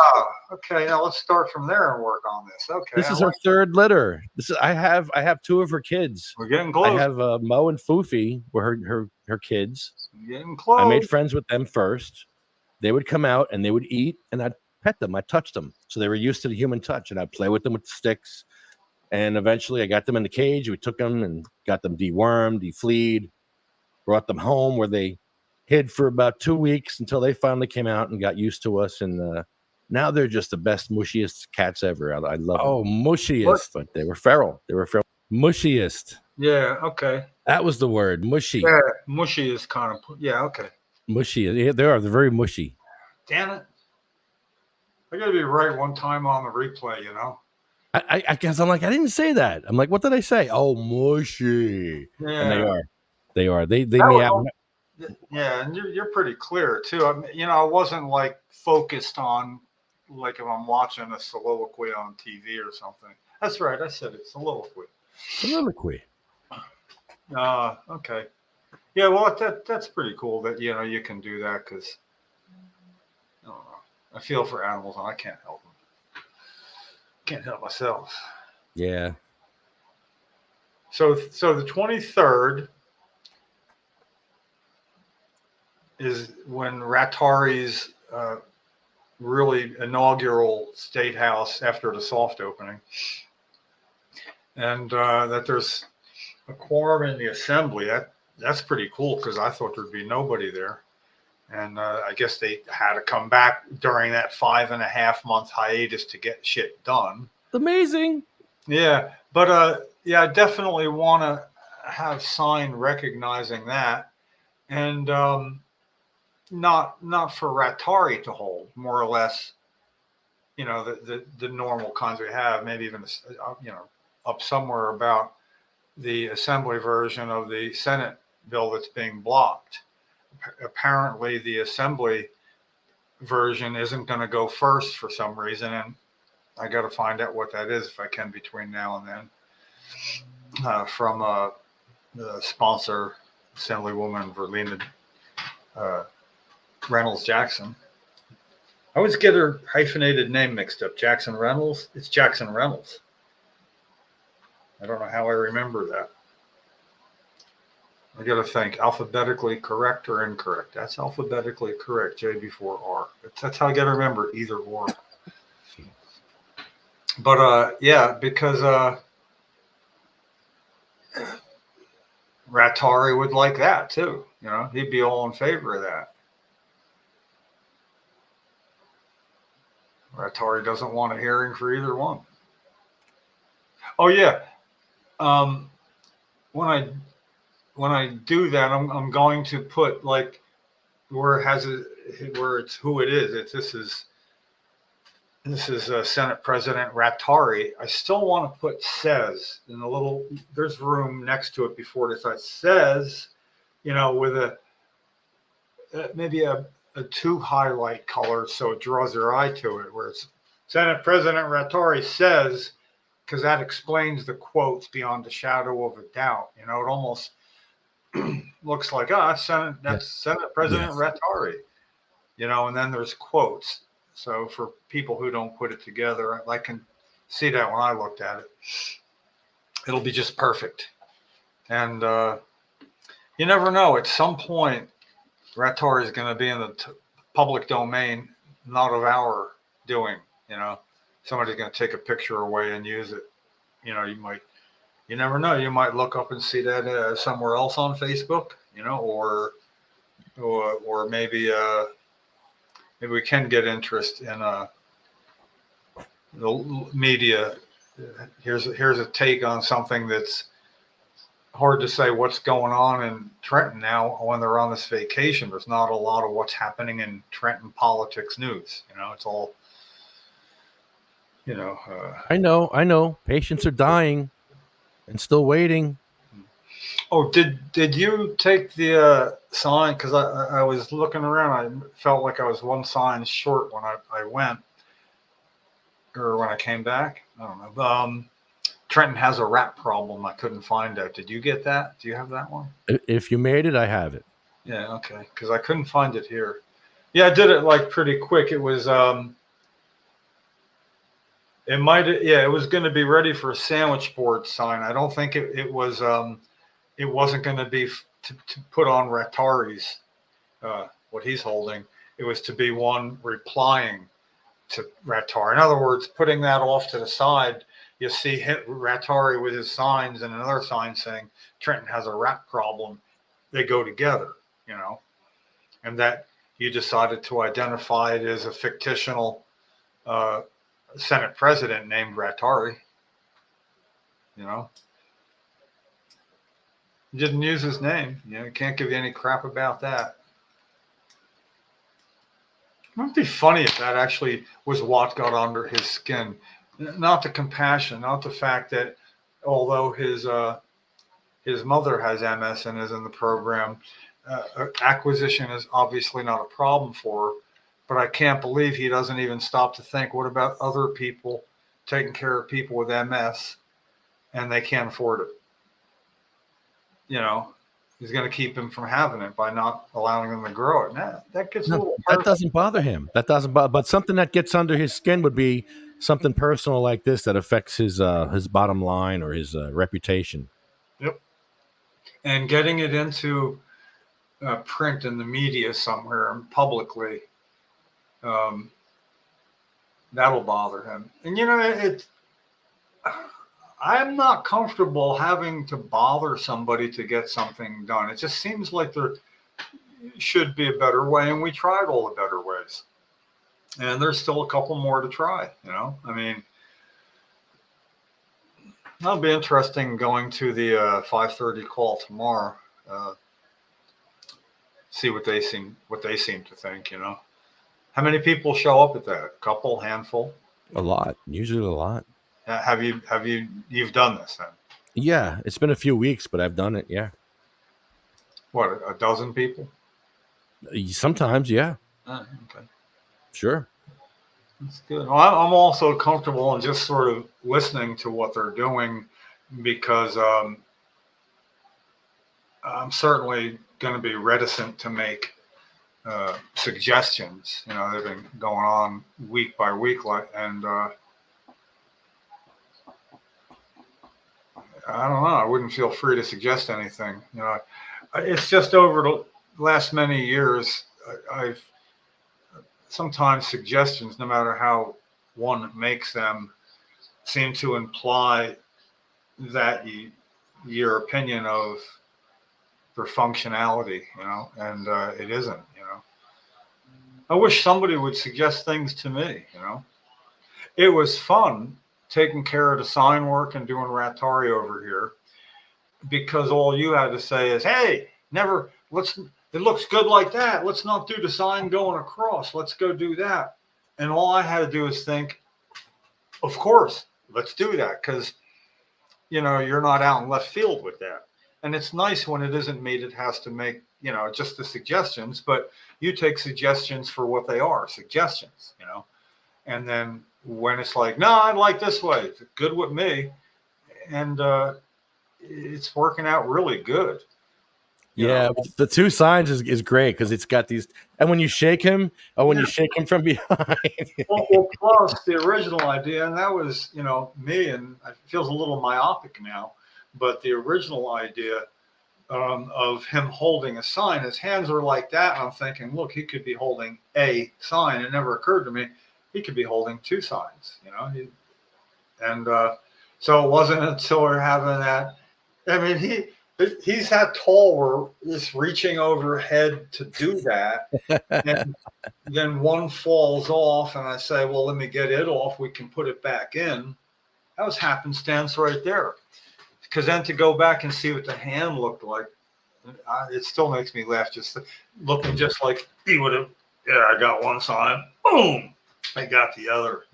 Okay, now let's start from there and work on this. Okay. This is her third litter. I have 2 of her kids. We're getting close. I have Mo and Foofy were her kids. We're getting close. I made friends with them first. They would come out and they would eat, and I'd pet them. I'd touch them. So they were used to the human touch, and I'd play with them with sticks. And eventually I got them in the cage. We took them and got them dewormed, defleed, brought them home, where they hid for about 2 weeks until they finally came out and got used to us. And now they're just the best, mushiest cats ever. I love them. Oh, mushiest. But they were feral. Mushiest. Yeah, okay. That was the word, mushy. Yeah, mushy is kind of, yeah, okay. Mushy. Yeah, they are. They're very mushy. Damn it. I got to be right one time on the replay, I guess I'm like, I didn't say that. I'm like, what did I say? Oh, mushy. Yeah. And they are. They meow. Yeah, and you're pretty clear too. I wasn't like focused on, like, if I'm watching a soliloquy on TV or something. That's right, I said it. Soliloquy. Okay. Yeah, well, that's pretty cool that you can do that, because I don't know. I feel for animals and I can't help them. Can't help myself. Yeah. So the 23rd is when Rattari's really inaugural state house after the soft opening, and that there's a quorum in the assembly. That's pretty cool, because I thought there'd be nobody there, and I guess they had to come back during that 5.5 month hiatus to get shit done. Amazing. Yeah, but I definitely want to have sign recognizing that, and not for Rattari to hold, more or less, the normal cons we have, maybe even up somewhere about the assembly version of the Senate bill that's being blocked. Apparently the assembly version isn't going to go first for some reason, and I got to find out what that is if I can between now and then, from the sponsor, Assemblywoman Verlina Reynolds Jackson. I always get her hyphenated name mixed up. Jackson Reynolds. It's Jackson Reynolds. I don't know how I remember that. I got to think, alphabetically correct or incorrect? That's alphabetically correct, J before R. That's how I got to remember, either or. But because Rattari would like that too. He'd be all in favor of that. Rattari doesn't want a hearing for either one. Oh yeah. When I do that, I'm going to put, like, where it's who it is. This is Senate President Rattari. I still want to put says in a little. There's room next to it before it says, with maybe a 2 highlight color, so it draws your eye to it, where it's Senate President Rattari says, because that explains the quotes beyond a shadow of a doubt. It almost looks like, that's Senate President Rattari, and then there's quotes. So for people who don't put it together, I can see that when I looked at it. It'll be just perfect. And you never know. At some point, Rattari is going to be in the public domain, not of our doing. Somebody's going to take a picture away and use it. You never know. You might look up and see that somewhere else on Facebook, or maybe we can get interest in the media. Here's a take on something that's hard to say what's going on in Trenton now when they're on this vacation. There's not a lot of what's happening in Trenton politics news. It's all, I know. Patients are dying and still waiting. Oh, did you take the sign? Because I was looking around. I felt like I was one sign short when I went, or when I came back. I don't know. Trenton has a rat problem. I couldn't find it. Did you get that? Do you have that one? If you made it, I have it. Yeah, okay. Because I couldn't find it here. Yeah, I did it like pretty quick. It was it was going to be ready for a sandwich board sign. I don't think it was it wasn't going to be to put on Rattari's what he's holding. It was to be one replying to Rattari. In other words, putting that off to the side. You see Rattari with his signs and another sign saying Trenton has a rat problem. They go together, and that you decided to identify it as a fictional Senate president named Rattari. You didn't use his name. You can't give you any crap about that. It would be funny if that actually was what got under his skin. Not the compassion, not the fact that although his mother has MS and is in the program, acquisition is obviously not a problem for her. But I can't believe he doesn't even stop to think, what about other people taking care of people with MS and they can't afford it? He's going to keep him from having it by not allowing them to grow it. Now, that gets a little personal. That doesn't bother him. But something that gets under his skin would be something personal like this that affects his bottom line or his reputation. Yep. And getting it into print in the media somewhere and publicly, that'll bother him. And I'm not comfortable having to bother somebody to get something done. It just seems like there should be a better way, and we tried all the better ways. And there's still a couple more to try, I mean, that'll be interesting going to the 5:30 call tomorrow. See what they seem to think, How many people show up at that? A couple, handful? A lot, usually a lot. You've done this then? Yeah, it's been a few weeks, but I've done it. Yeah. What, a dozen people? Sometimes, yeah. Okay. Sure. That's good. Well, I'm also comfortable in just sort of listening to what they're doing because I'm certainly going to be reticent to make suggestions. They've been going on week by week, and I don't know. I wouldn't feel free to suggest anything. It's just over the last many years, I've sometimes suggestions, no matter how one makes them, seem to imply that your opinion of their functionality, and it isn't. I wish somebody would suggest things to me. It was fun taking care of the sign work and doing Rattari over here, because all you had to say is, hey, it looks good like that. Let's not do the sign going across. Let's go do that. And all I had to do is think, of course, let's do that. Because, you're not out in left field with that. And it's nice when it isn't me that has to make, just the suggestions, but you take suggestions for what they are, suggestions, And then when it's like, no, I'd like this way, it's good with me. And it's working out really good. Yeah, but the two signs is great because it's got these, and when you shake him, when you shake him from behind. Well, plus the original idea, and that was, me, and it feels a little myopic now, but the original idea of him holding a sign, his hands are like that, and I'm thinking, look, he could be holding a sign. It never occurred to me he could be holding two signs, so it wasn't until we're having that. I mean, he's that tall where he's reaching overhead to do that. And then one falls off, and I say, well, let me get it off. We can put it back in. That was happenstance right there. Because then to go back and see what the hand looked like, it still makes me laugh just looking just like he would have. Yeah, I got one sign. Boom. I got the other.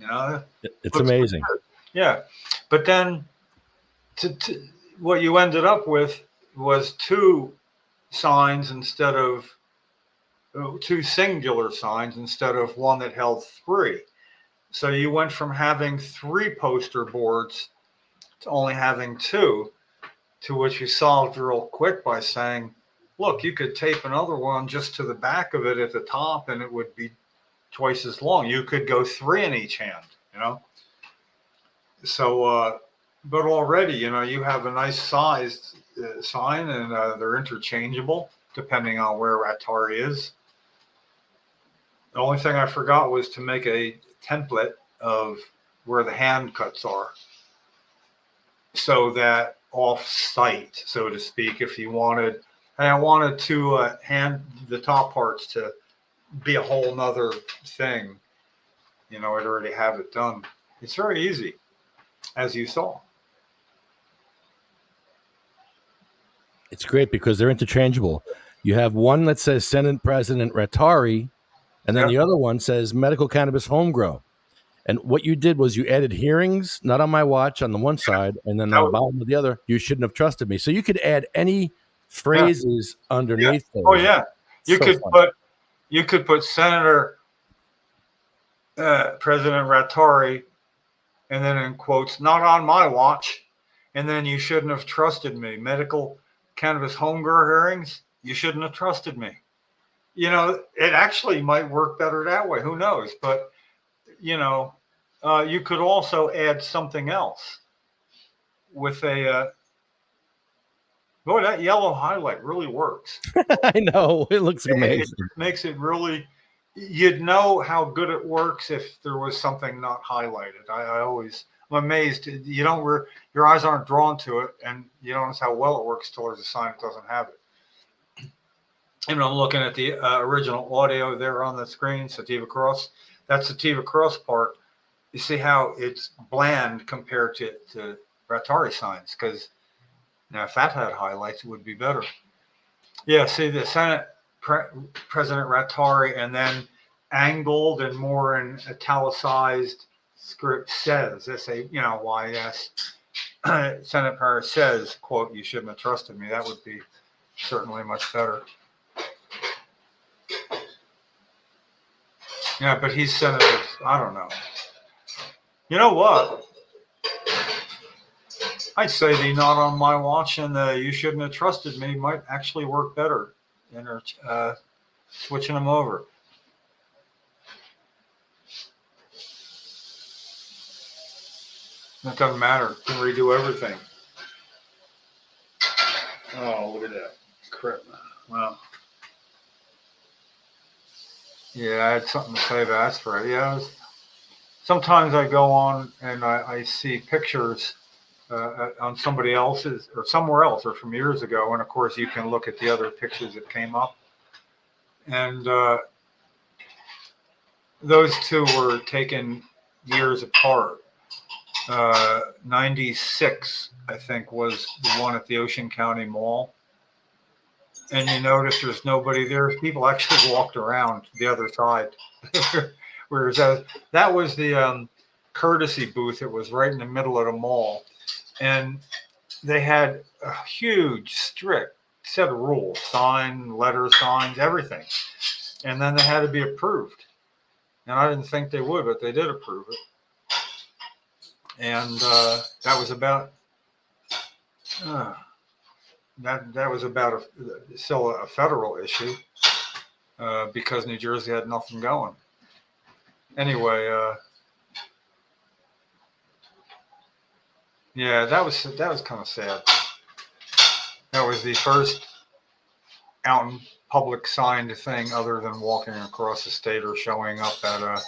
It's amazing. Yeah. But then what you ended up with was two signs instead of two singular signs instead of one that held three. So you went from having three poster boards to only having two, to which you solved real quick by saying, look, you could tape another one just to the back of it at the top and it would be twice as long. You could go three in each hand, So, but already, you have a nice sized sign, and they're interchangeable depending on where Atari is. The only thing I forgot was to make a template of where the hand cuts are, so that off-site, so to speak, if you wanted, and I wanted to hand the top parts to be a whole nother thing, I'd already have it done. It's very easy, as you saw. It's great because they're interchangeable. You have one that says Senate President Rattari, and then the other one says Medical Cannabis Homegrow. And what you did was you added hearings, not on my watch, on the one side, and then on the bottom of the other, you shouldn't have trusted me. So you could add any phrases underneath those. Oh yeah, you could put Senator President Rattari, and then in quotes, not on my watch, and then you shouldn't have trusted me. Medical Cannabis Homegrow hearings, you shouldn't have trusted me. It actually might work better that way. Who knows? But you could also add something else with a. Boy, that yellow highlight really works. I know. It looks amazing. It makes it really. You'd know how good it works if there was something not highlighted. I'm amazed. You don't. Your eyes aren't drawn to it, and you don't notice how well it works till there's a sign that doesn't have it. And I'm looking at the original audio there on the screen, Sativa Cross. That Sativa Cross part, you see how it's bland compared to Rattari signs, because now if that had highlights, it would be better. Yeah, see the Senate President Rattari, and then angled and more in italicized script says, S-A-Y-S, Senate Paris says, quote, you shouldn't have trusted me. That would be certainly much better. Yeah, but he's Senator, I don't know. You know what? I'd say the not on my watch and the you shouldn't have trusted me might actually work better than switching them over. It doesn't matter. You can redo everything. Oh, look at that. Crap. Well. Yeah, I had something to say to that. That's right. Yeah, sometimes I go on and I see pictures on somebody else's or somewhere else or from years ago. And of course, you can look at the other pictures that came up. And those two were taken years apart. 96, I think, was the one at the Ocean County Mall. And you notice there's nobody there. People actually walked around the other side. Whereas that was the courtesy booth. It was right in the middle of the mall. And they had a huge, strict set of rules, letter signs, everything. And then they had to be approved. And I didn't think they would, but they did approve it. And that was about that was about still a federal issue because New Jersey had nothing going. Anyway, yeah, that was kind of sad. That was the first out in public signed thing other than walking across the state or showing up at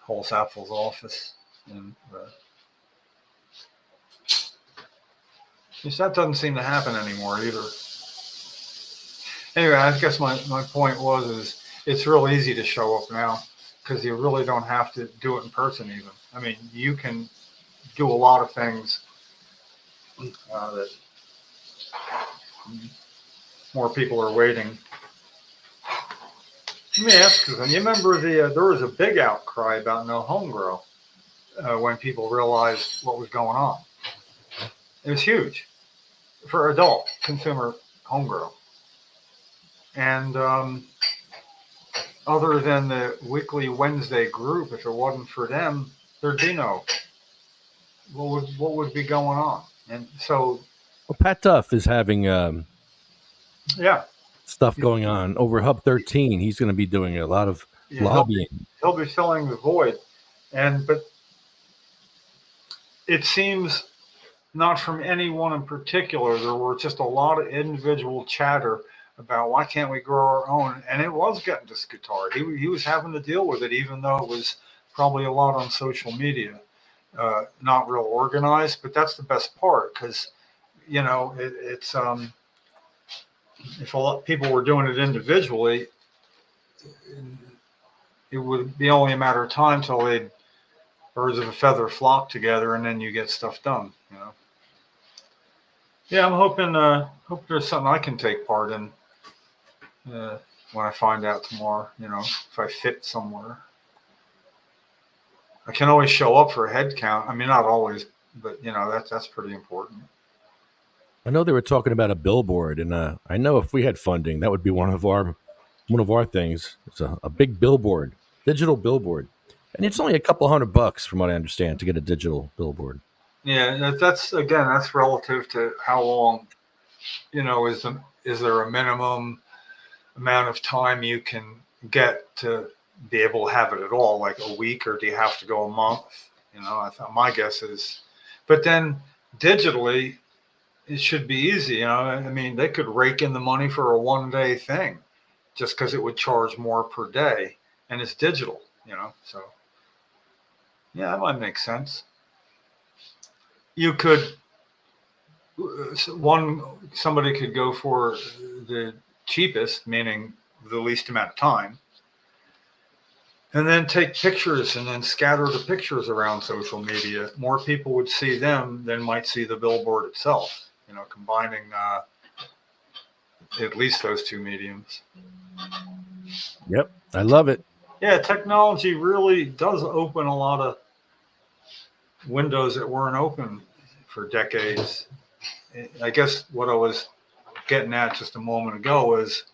Holtz Apple's office. And that doesn't seem to happen anymore either. Anyway, I guess my point is it's real easy to show up now because you really don't have to do it in person even. I mean, you can do a lot of things that more people are waiting. Let me ask you, you remember there was a big outcry about no home grow when people realized what was going on. It was huge for adult consumer home grow. And other than the weekly Wednesday group, if it wasn't for them, there'd be no. What would be going on? And so, well, Pat Duff is having yeah, stuff going on over Hub 13. He's going to be doing a lot of lobbying. He'll be filling the void, but it seems not from anyone in particular. There were just a lot of individual chatter about why can't we grow our own, and it was getting to Scutari. He was having to deal with it, even though it was probably a lot on social media, not real organized. But that's the best part because it's if a lot of people were doing it individually, it would be only a matter of time till they'd birds of a feather flock together, and then you get stuff done. Yeah, I'm hoping hope there's something I can take part in when I find out tomorrow. If I fit somewhere, I can always show up for a head count. I mean, not always, but that's pretty important. I know they were talking about a billboard, and I know if we had funding, that would be one of our things. It's a big billboard, digital billboard, and it's only a couple $100 from what I understand to get a digital billboard. Yeah, that's relative to how long. Is there a minimum amount of time you can get to be able to have it at all, like a week, or do you have to go a month? I thought my guess is, but then digitally, it should be easy. I mean, they could rake in the money for a one-day thing just because it would charge more per day, and it's digital, so yeah, that might make sense. You could, somebody could go for the cheapest, meaning the least amount of time, and then take pictures and then scatter the pictures around social media. More people would see them than might see the billboard itself, combining at least those two mediums. Yep, I love it. Yeah, technology really does open a lot of windows that weren't open for decades. I guess what I was getting at just a moment ago was,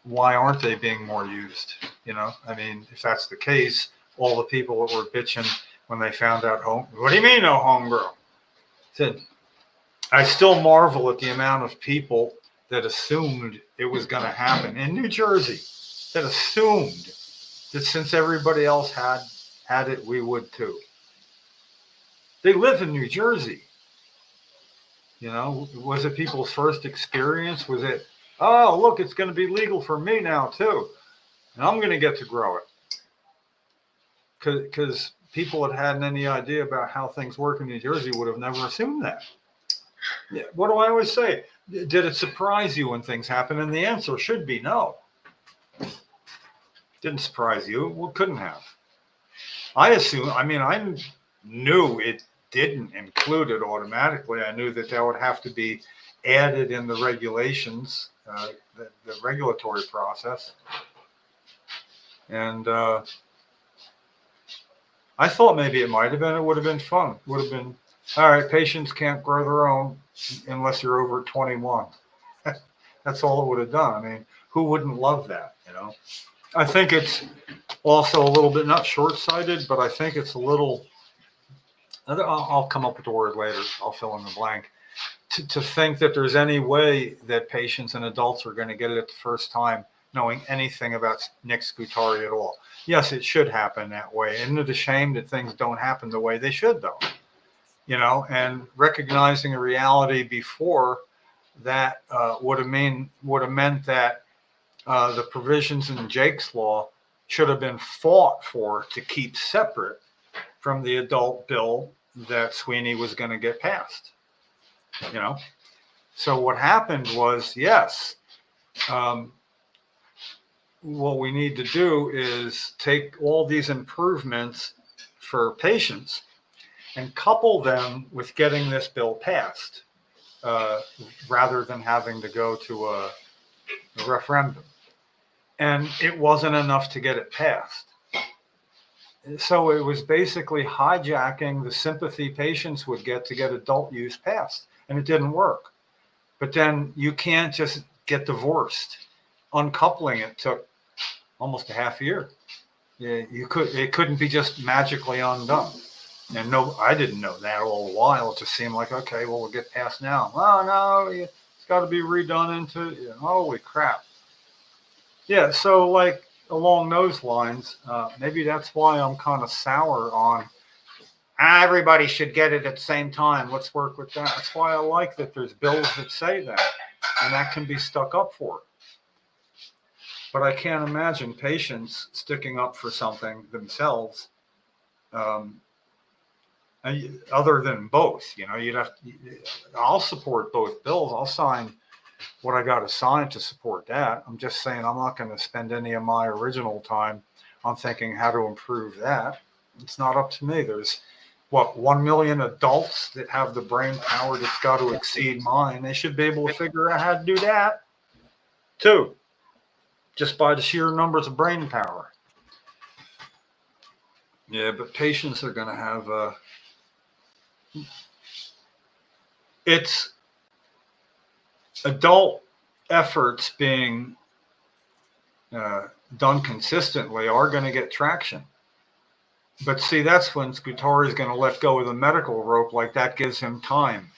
why aren't they being more used? I mean, if that's the case, all the people that were bitching when they found out what do you mean no home grow? Said, I still marvel at the amount of people that assumed it was going to happen in New Jersey, that assumed that since everybody else had it, we would too. They live in New Jersey. Was it people's first experience? Was it, oh, look, it's going to be legal for me now too, and I'm going to get to grow it? Because people that hadn't any idea about how things work in New Jersey would have never assumed that. Yeah. What do I always say? Did it surprise you when things happen? And the answer should be no. Didn't surprise you. Well, couldn't have. I knew it didn't include it automatically. I knew that would have to be added in the regulations, the regulatory process. And I thought maybe it might have been. It would have been fun. Would have been, all right, patients can't grow their own unless you're over 21. That's all it would have done. I mean, who wouldn't love that, I think it's also a little bit, not short-sighted, but I think it's a little, I'll come up with the word later. I'll fill in the blank. to think that there's any way that patients and adults are going to get it at the first time, knowing anything about Nick Scutari at all. Yes, it should happen that way. Isn't it a shame that things don't happen the way they should, though? You know, and recognizing a reality before that would have meant that the provisions in Jake's law should have been fought for to keep separate from the adult bill that Sweeney was going to get passed. You know, so what happened was, yes, what we need to do is take all these improvements for patients and couple them with getting this bill passed, rather than having to go to a referendum. And it wasn't enough to get it passed. So it was basically hijacking the sympathy patients would get to get adult use passed, and it didn't work. But then you can't just get divorced. Uncoupling it took almost a half year. It couldn't be just magically undone. And no, I didn't know that all the while. It just seemed like, okay, well, we'll get passed now. Oh, no, it's got to be redone into, holy crap. Yeah, so like along those lines, maybe that's why I'm kind of sour on everybody should get it at the same time. Let's work with that. That's why I like that there's bills that say that, and that can be stuck up for. But I can't imagine patients sticking up for something themselves, other than both. I'll support both bills. I'll sign what I got to sign to support that. I'm just saying I'm not going to spend any of my original time on thinking how to improve that. It's not up to me. There's 1 million adults that have the brain power that's got to exceed mine. They should be able to figure out how to do that too, just by the sheer numbers of brain power. Yeah, but patients are going to have it's adult efforts being done consistently are going to get traction. But see, that's when Scutari is going to let go of the medical rope. Like that gives him time,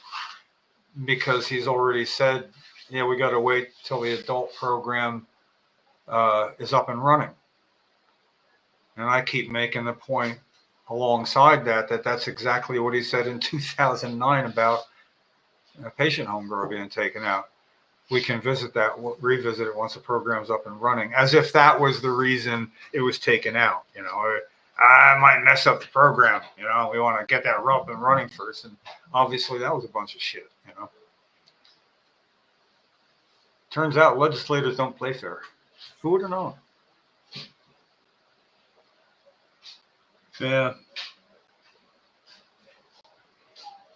because he's already said, yeah, we got to wait till the adult program is up and running. And I keep making the point alongside that's exactly what he said in 2009 about a patient home grow being taken out. We can revisit it once the program's up and running, as if that was the reason it was taken out. I might mess up the program. We want to get that up and running first. And obviously that was a bunch of shit. Turns out legislators don't play fair. Who would have known? Yeah.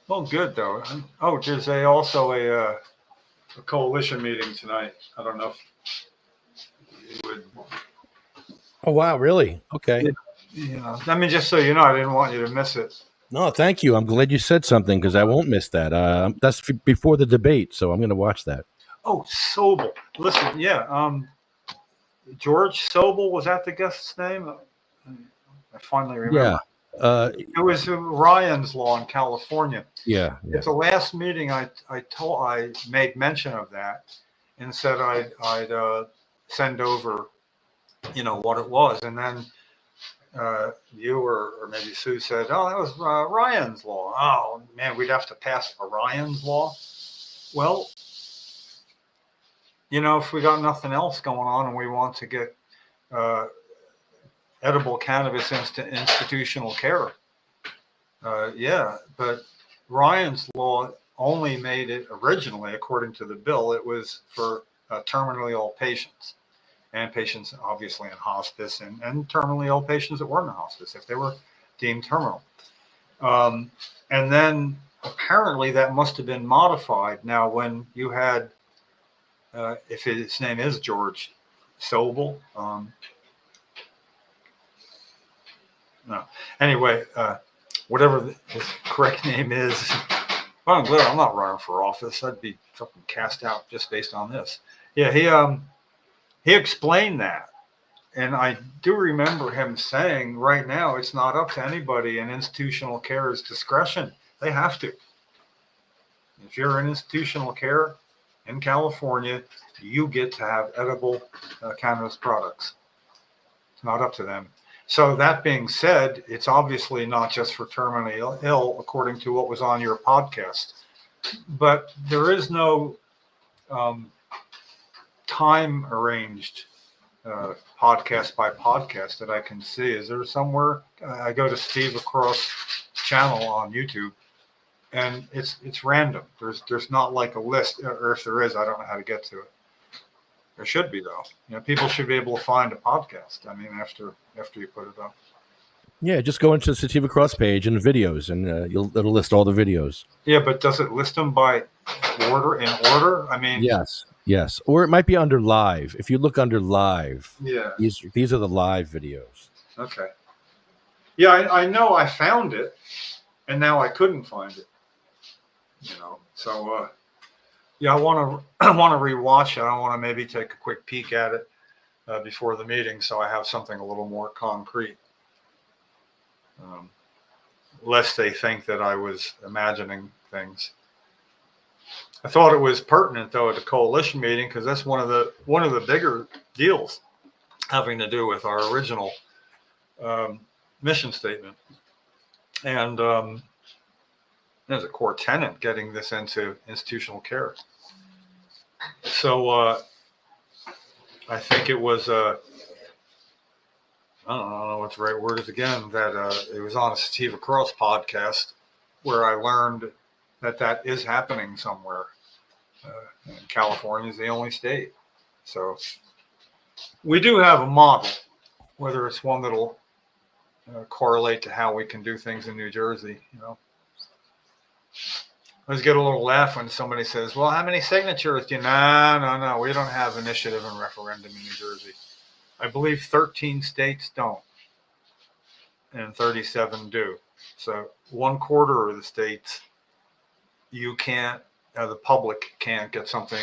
Well, good though. Oh, there's also a coalition meeting tonight. I don't know if you would. Oh, wow. Really? Okay. Yeah. I mean, just so you know, I didn't want you to miss it. No, thank you. I'm glad you said something, because I won't miss that. That's before the debate, so I'm going to watch that. Oh, Sobel. Listen, yeah. George Sobel, was that the guest's name? I finally remember. Yeah. It was Ryan's Law in California. Yeah. At the last meeting, I made mention of that and said I'd send over, what it was, and then you or maybe Sue said, "Oh, that was Ryan's Law." Oh man, we'd have to pass a Ryan's Law. Well, if we got nothing else going on and we want to get edible cannabis into institutional care, yeah, but Ryan's Law only made it originally, according to the bill, it was for terminally ill patients and patients obviously in hospice and terminally ill patients that weren't in hospice if they were deemed terminal. And then apparently that must have been modified. Now, when you had, if his name is George Sobel, no. Anyway, whatever his correct name is, well, I'm glad I'm not running for office. I'd be fucking cast out just based on this. Yeah, he explained that. And I do remember him saying right now it's not up to anybody in institutional care's discretion. They have to. If you're in institutional care in California, you get to have edible cannabis products. It's not up to them. So that being said, it's obviously not just for terminally ill, according to what was on your podcast. But there is no time arranged podcast by podcast that I can see. Is there somewhere? I go to Steve Across channel on YouTube, and it's random. There's not like a list, or if there is, I don't know how to get to it. There should be, though. People should be able to find a podcast. I mean, after you put it up. Yeah, just go into the Sativa Cross page and videos, and it'll list all the videos. Yeah, but does it list them by order? In order? I mean, yes, or it might be under live. If you look under live, yeah, these are the live videos. Okay. Yeah, I know I found it, and now I couldn't find it. So yeah, I want to rewatch it. I want to maybe take a quick peek at it before the meeting, so I have something a little more concrete. Lest they think that I was imagining things. I thought it was pertinent, though, at the coalition meeting, because that's one of the bigger deals having to do with our original mission statement, and there's a core tenet getting this into institutional care. So I think it was I don't know what the right word is again, that it was on a Sativa Cross podcast where I learned that is happening somewhere. California is the only state. So we do have a model, whether it's one that'll correlate to how we can do things in New Jersey. I always get a little laugh when somebody says, well, how many signatures do you? No, we don't have initiative and referendum in New Jersey. I believe 13 states don't, and 37 do. So 1/4 of the states, you can't, the public can't get something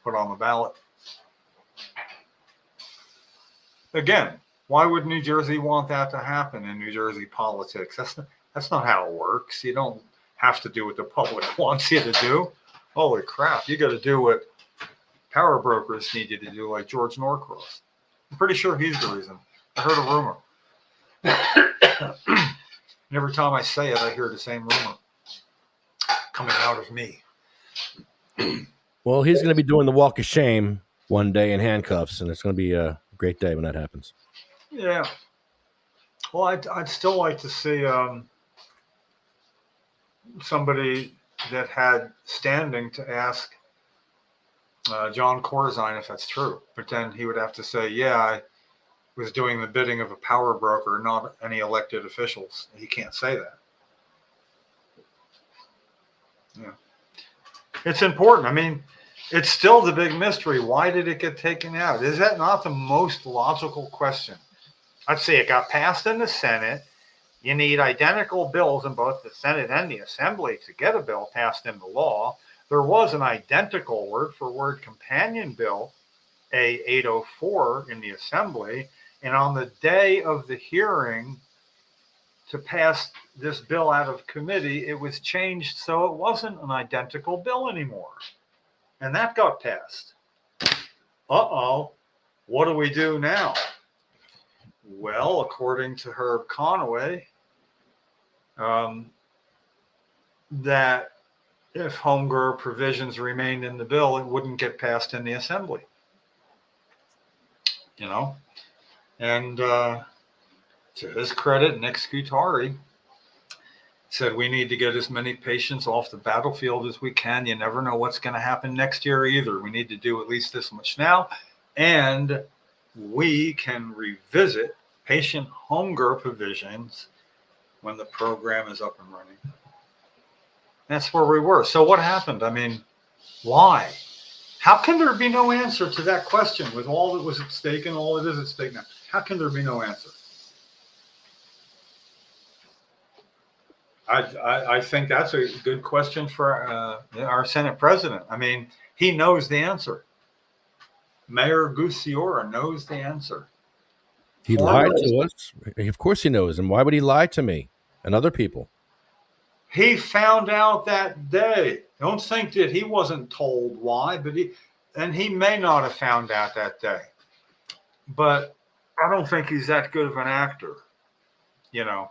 put on the ballot. Again, why would New Jersey want that to happen in New Jersey politics? That's not how it works. You don't have to do what the public wants you to do. Holy crap, you got to do what power brokers need you to do, like George Norcross. I'm pretty sure he's the reason. I heard a rumor. And every time I say it, I hear the same rumor coming out of me. Well, he's going to be doing the walk of shame one day in handcuffs, and it's going to be a great day when that happens. Yeah. Well, I'd still like to see somebody that had standing to ask John Corzine if that's true. But then he would have to say, yeah, I was doing the bidding of a power broker, not any elected officials. He can't say that. Yeah. It's important. I mean, it's still the big mystery. Why did it get taken out? Is that not the most logical question? I'd say it got passed in the Senate. You need identical bills in both the Senate and the Assembly to get a bill passed into law. There was an identical word for word companion bill, A804, in the Assembly. And on the day of the hearing to pass this bill out of committee, it was changed so it wasn't an identical bill anymore. And that got passed. Uh-oh, what do we do now? Well, according to Herb Conaway, that if home grower provisions remained in the bill, it wouldn't get passed in the Assembly. And to his credit, Nick Scutari said we need to get as many patients off the battlefield as we can. You never know what's going to happen next year either. We need to do at least this much now. And we can revisit patient home grow provisions when the program is up and running. That's where we were. So what happened? I mean, why? How can there be no answer to that question with all that was at stake and all that is at stake now? How can there be no answer? I think that's a good question for our Senate president. I mean, he knows the answer. Mayor Gusiora knows the answer. He lied to us. Of course he knows. And why would he lie to me and other people? He found out that day. Don't think that he wasn't told why, but he may not have found out that day. But I don't think he's that good of an actor, you know.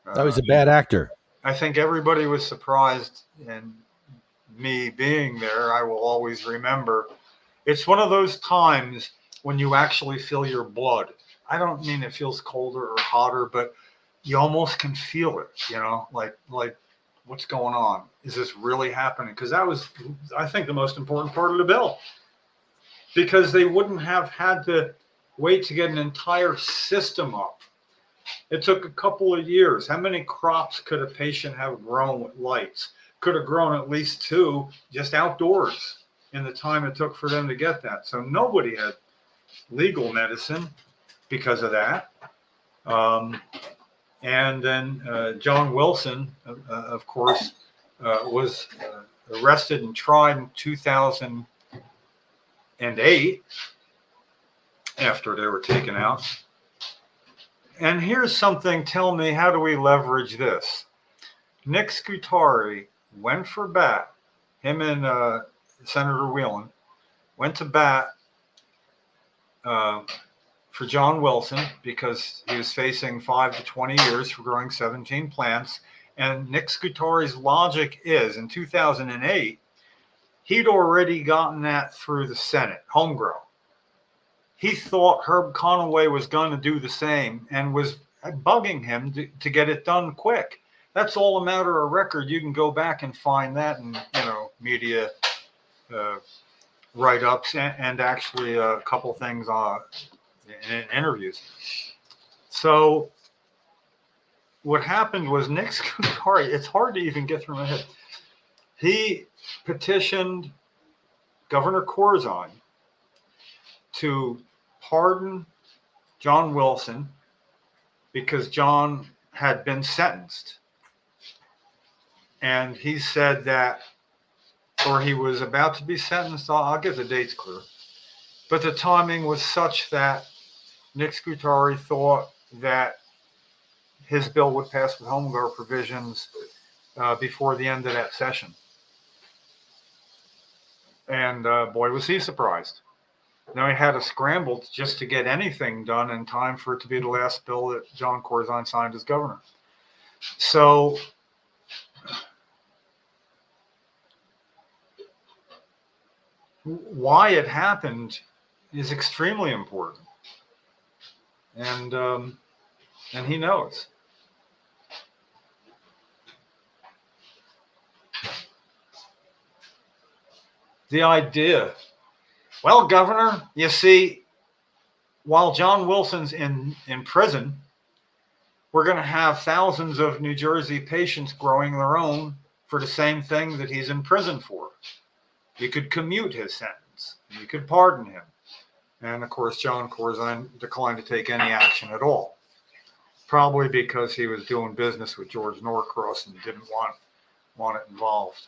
Oh, he's a bad actor. I think everybody was surprised, and me being there, I will always remember. It's one of those times when you actually feel your blood. I don't mean it feels colder or hotter, but you almost can feel it, you know, like what's going on? Is this really happening? Because that was, I think, the most important part of the bill. Because they wouldn't have had to wait to get an entire system up. It took a couple of years. How many crops could a patient have grown with lights? Could have grown at least 2 just outdoors in the time it took for them to get that. So nobody had legal medicine because of that. And then John Wilson, of course, was arrested and tried in 2008 after they were taken out. And here's something, tell me, how do we leverage this? Nick Scutari went for bat. Him and Senator Whelan went to bat for John Wilson because he was facing 5 to 20 years for growing 17 plants. And Nick Scutari's logic is, in 2008, he'd already gotten that through the Senate, homegrown. He thought Herb Conaway was going to do the same and was bugging him to get it done quick. That's all a matter of record. You can go back and find that in, media write-ups and actually a couple things in interviews. So what happened was Nick Scutari, it's hard to even get through my head. He petitioned Governor Corzine to pardon John Wilson because John had been sentenced. And he said that, or he was about to be sentenced, I'll get the dates clear. But the timing was such that Nick Scutari thought that his bill would pass with home guard provisions before the end of that session. And boy, was he surprised. Now he had to scramble just to get anything done in time for it to be the last bill that John Corzine signed as governor. So why it happened is extremely important. And he knows. The idea, well, Governor, you see, while John Wilson's in prison, we're going to have thousands of New Jersey patients growing their own for the same thing that he's in prison for. You could commute his sentence. You could pardon him. And of course, John Corzine declined to take any action at all. Probably because he was doing business with George Norcross and didn't want it involved.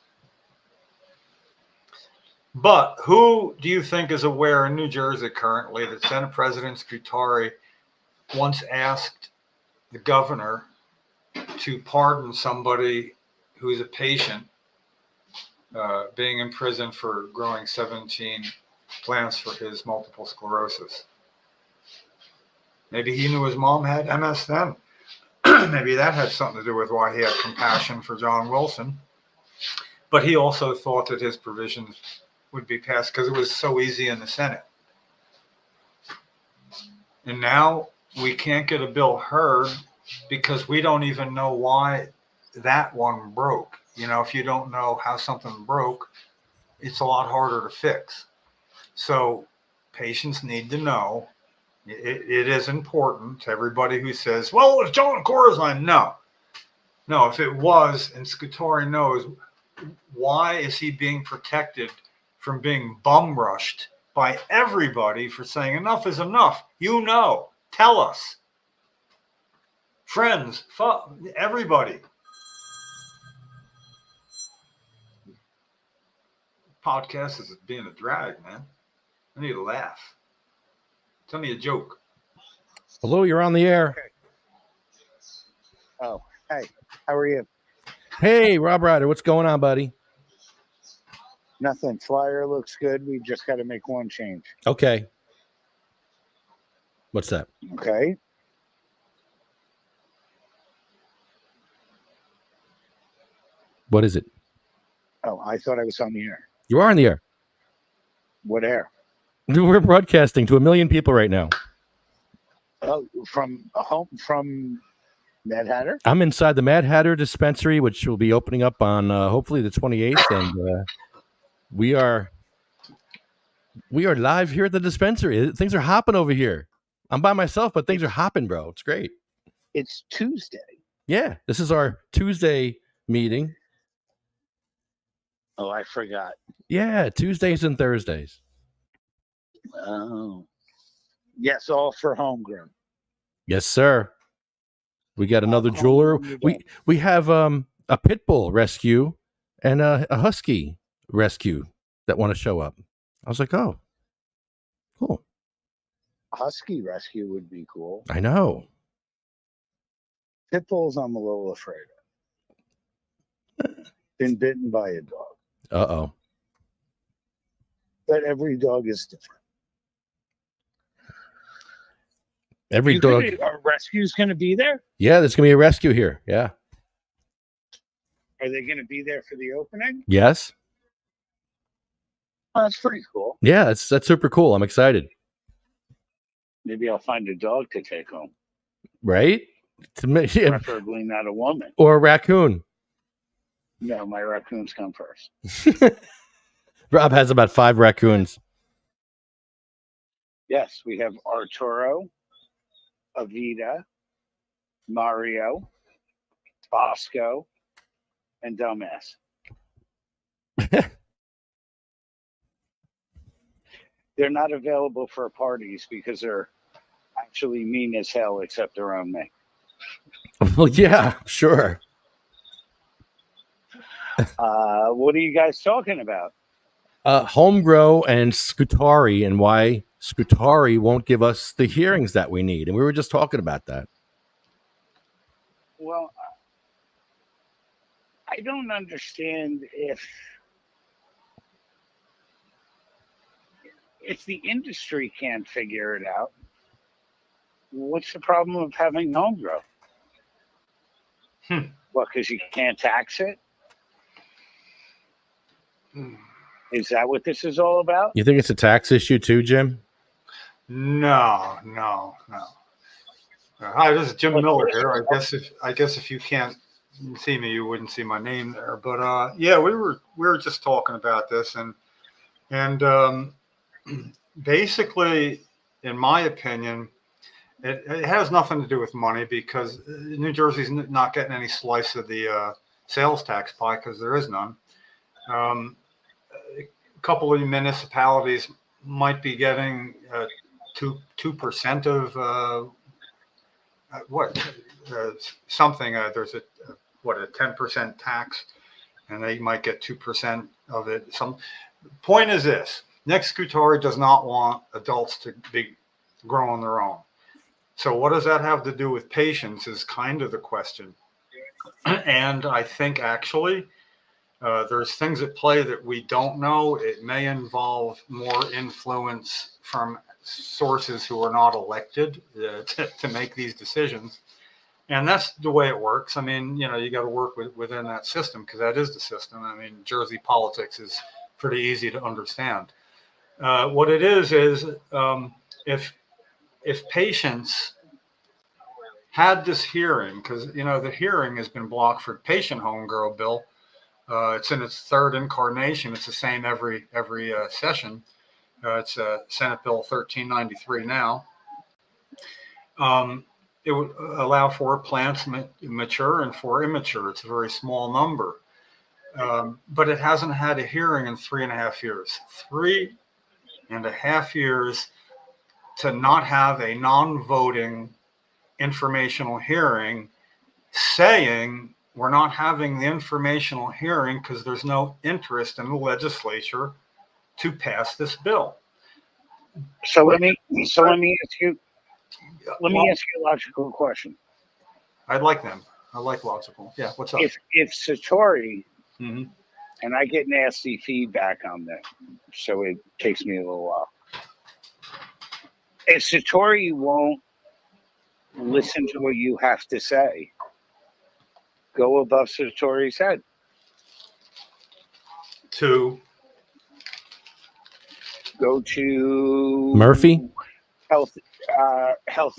But who do you think is aware in New Jersey currently that Senate President Scutari once asked the governor to pardon somebody who's a patient being in prison for growing 17 plants for his multiple sclerosis? Maybe he knew his mom had MS then. Maybe that had something to do with why he had compassion for John Wilson. But he also thought that his provisions would be passed because it was so easy in the Senate. And now we can't get a bill heard because we don't even know why that one broke. If you don't know how something broke, it's a lot harder to fix. So patients need to know. It is important to everybody who says, well, it was John Corzine. No, if it was, and Scutari knows, why is he being protected from being bum rushed by everybody for saying enough is enough? Tell us. Friends, everybody. Podcast is being a drag, man. I need to laugh. Tell me a joke. Hello, you're on the air. Oh, hey, how are you? Hey, Rob Ryder, what's going on, buddy? Nothing. Flyer looks good. We just got to make one change. Okay. What's that? Okay. What is it? Oh, I thought I was on the air. You are on the air. What air? We're broadcasting to 1 million people right now. Oh, from home, from Mad Hatter? I'm inside the Mad Hatter dispensary, which will be opening up on hopefully the 28th, and we are live here at the dispensary. Things are hopping over here. I'm by myself, but things are hopping, bro. It's great. It's Tuesday. Yeah, this is our Tuesday meeting. Oh, I forgot. Yeah, Tuesdays and Thursdays. Oh. Yes, all for homegrown. Yes, sir. We got another jeweler. We have a pit bull rescue and a husky rescue that want to show up. I was like, oh, cool. Husky rescue would be cool. I know. Pit bulls, I'm a little afraid of. Been bitten by a dog. Uh-oh. But every dog is different. Every dog. Are rescues going to be there? Yeah, there's going to be a rescue here. Yeah. Are they going to be there for the opening? Yes. Oh, that's pretty cool. Yeah, that's super cool. I'm excited. Maybe I'll find a dog to take home. Right? Preferably not a woman. Or a raccoon. No, my raccoons come first. Rob has about 5 raccoons. Yes, we have Arturo, Avita, Mario, Bosco, and Dumbass. They're not available for parties because they're actually mean as hell, except around me. Well, yeah, sure. What are you guys talking about? Homegrow and Scutari, and why Scutari won't give us the hearings that we need. And we were just talking about that. Well, I don't understand if the industry can't figure it out. What's the problem of having homegrown? What, because you can't tax it? Is that what this is all about? You think it's a tax issue too, Jim? No. Hi, this is Jim Miller here. I guess if you can't see me, you wouldn't see my name there. But yeah, we were just talking about this, and basically, in my opinion, it has nothing to do with money, because New Jersey's not getting any slice of the sales tax pie, because there is none. A couple of municipalities might be getting 2% of something. There's a 10% tax, and they might get 2% of it. Some point is this: Next Scutari does not want adults to be growing their own. So what does that have to do with patients is kind of the question. And I think actually there's things at play that we don't know. It may involve more influence from sources who are not elected to make these decisions. And that's the way it works. I mean, you got to work within that system, because that is the system. I mean, Jersey politics is pretty easy to understand. What it is if patients had this hearing, because the hearing has been blocked for patient home grow bill. It's in its 3rd incarnation. It's the same every session. It's Senate Bill 1393 now. It would allow for plants mature and for immature. It's a very small number. But it hasn't had a hearing in 3.5 years. 3.5 years to not have a non-voting informational hearing, saying we're not having the informational hearing because there's no interest in the legislature to pass this bill. So let me ask you a logical question. I'd like them. I like logical. Yeah, what's up? If Satori, hmm and I get nasty feedback on that, so it takes me a little while. If Satori won't listen to what you have to say, go above Satori's head. Two. Go to Murphy? Health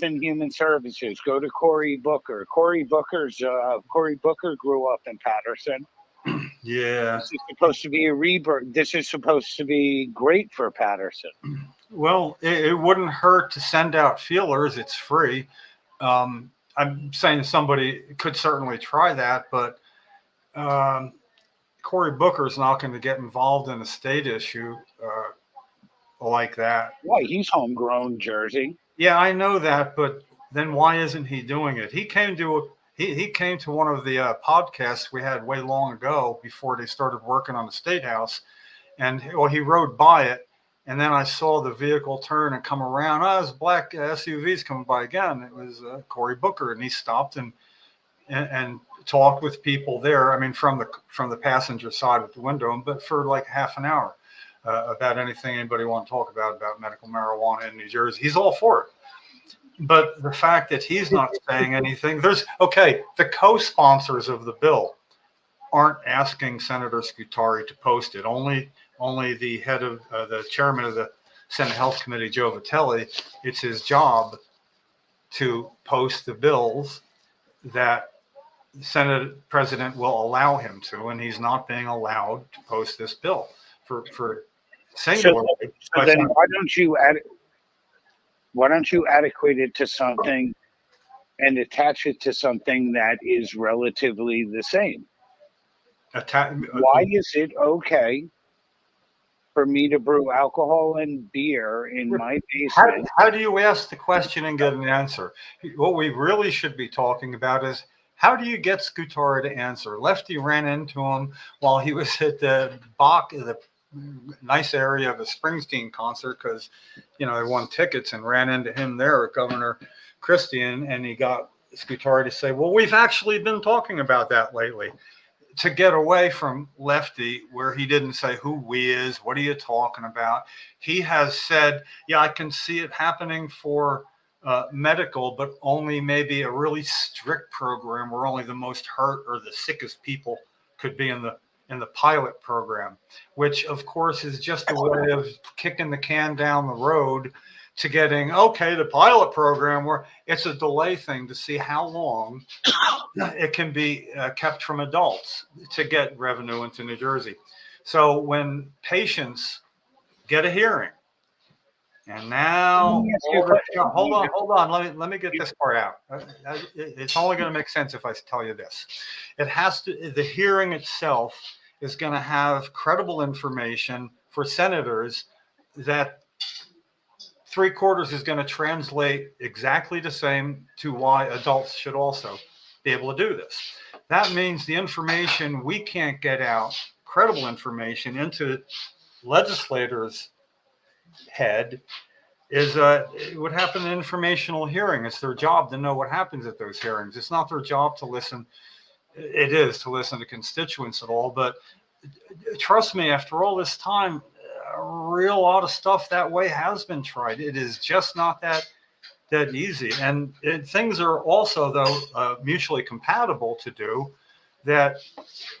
and Human Services. Go to Cory Booker. Cory Booker grew up in Patterson. Yeah. This is supposed to be a rebirth. This is supposed to be great for Patterson. Well, it wouldn't hurt to send out feelers. It's free. I'm saying somebody could certainly try that, but Cory Booker's not going to get involved in a state issue like that. Why? He's homegrown Jersey. Yeah, I know that, but then why isn't he doing it? He came to one of the podcasts we had way long ago before they started working on the State House, and he rode by it, and then I saw the vehicle turn and come around. Oh, there's black SUVs coming by again. It was Cory Booker, and he stopped and talked with people there. I mean, from the passenger side of the window, but for like half an hour. About anything anybody want to talk about medical marijuana in New Jersey. He's all for it. But the fact that he's not saying anything, the co-sponsors of the bill aren't asking Senator Scutari to post it. Only the head of the chairman of the Senate Health Committee, Joe Vitelli, it's his job to post the bills that the Senate president will allow him to, and he's not being allowed to post this bill for singularly. So then why don't you adequate it to something and attach it to something that is relatively the same? Why is it okay for me to brew alcohol and beer in my basement? How do you ask the question and get an answer? What we really should be talking about is, how do you get Scutari to answer? Lefty ran into him while he was at the nice area of a Springsteen concert, because they won tickets, and ran into him there at Governor Christie, and he got Scutari to say, well, we've actually been talking about that lately, to get away from Lefty, where he didn't say who we is, what are you talking about. He has said, yeah, I can see it happening for medical, but only maybe a really strict program where only the most hurt or the sickest people could be in the pilot program, which of course is just a way of kicking the can down the road to getting, the pilot program, where it's a delay thing to see how long it can be kept from adults to get revenue into New Jersey. So when patients get a hearing, and now, hold on, let me get this part out. It's only going to make sense if I tell you this. The hearing itself is going to have credible information for senators that 3/4 is going to translate exactly the same to why adults should also be able to do this. That means the information we can't get out, credible information, into legislators' head is it would happen in informational hearing. It's their job to know what happens at those hearings. It's not their job to listen. It is to listen to constituents at all, but trust me, after all this time, a real lot of stuff that way has been tried. It is just not that easy. And things are also, though, mutually compatible to do, that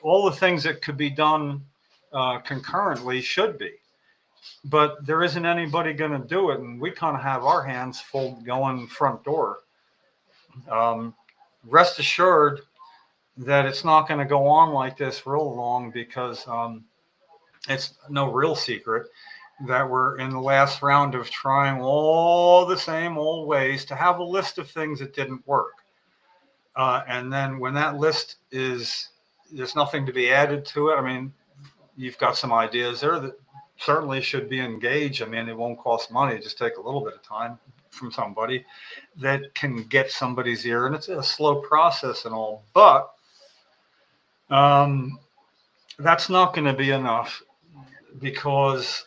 all the things that could be done concurrently should be. But there isn't anybody going to do it, and we kind of have our hands full going front door. Rest assured that it's not going to go on like this real long, because it's no real secret that we're in the last round of trying all the same old ways to have a list of things that didn't work. And then when that list there's nothing to be added to it. I mean, you've got some ideas there that certainly should be engaged. I mean, it won't cost money. Just take a little bit of time from somebody that can get somebody's ear. And it's a slow process and all, but that's not going to be enough, because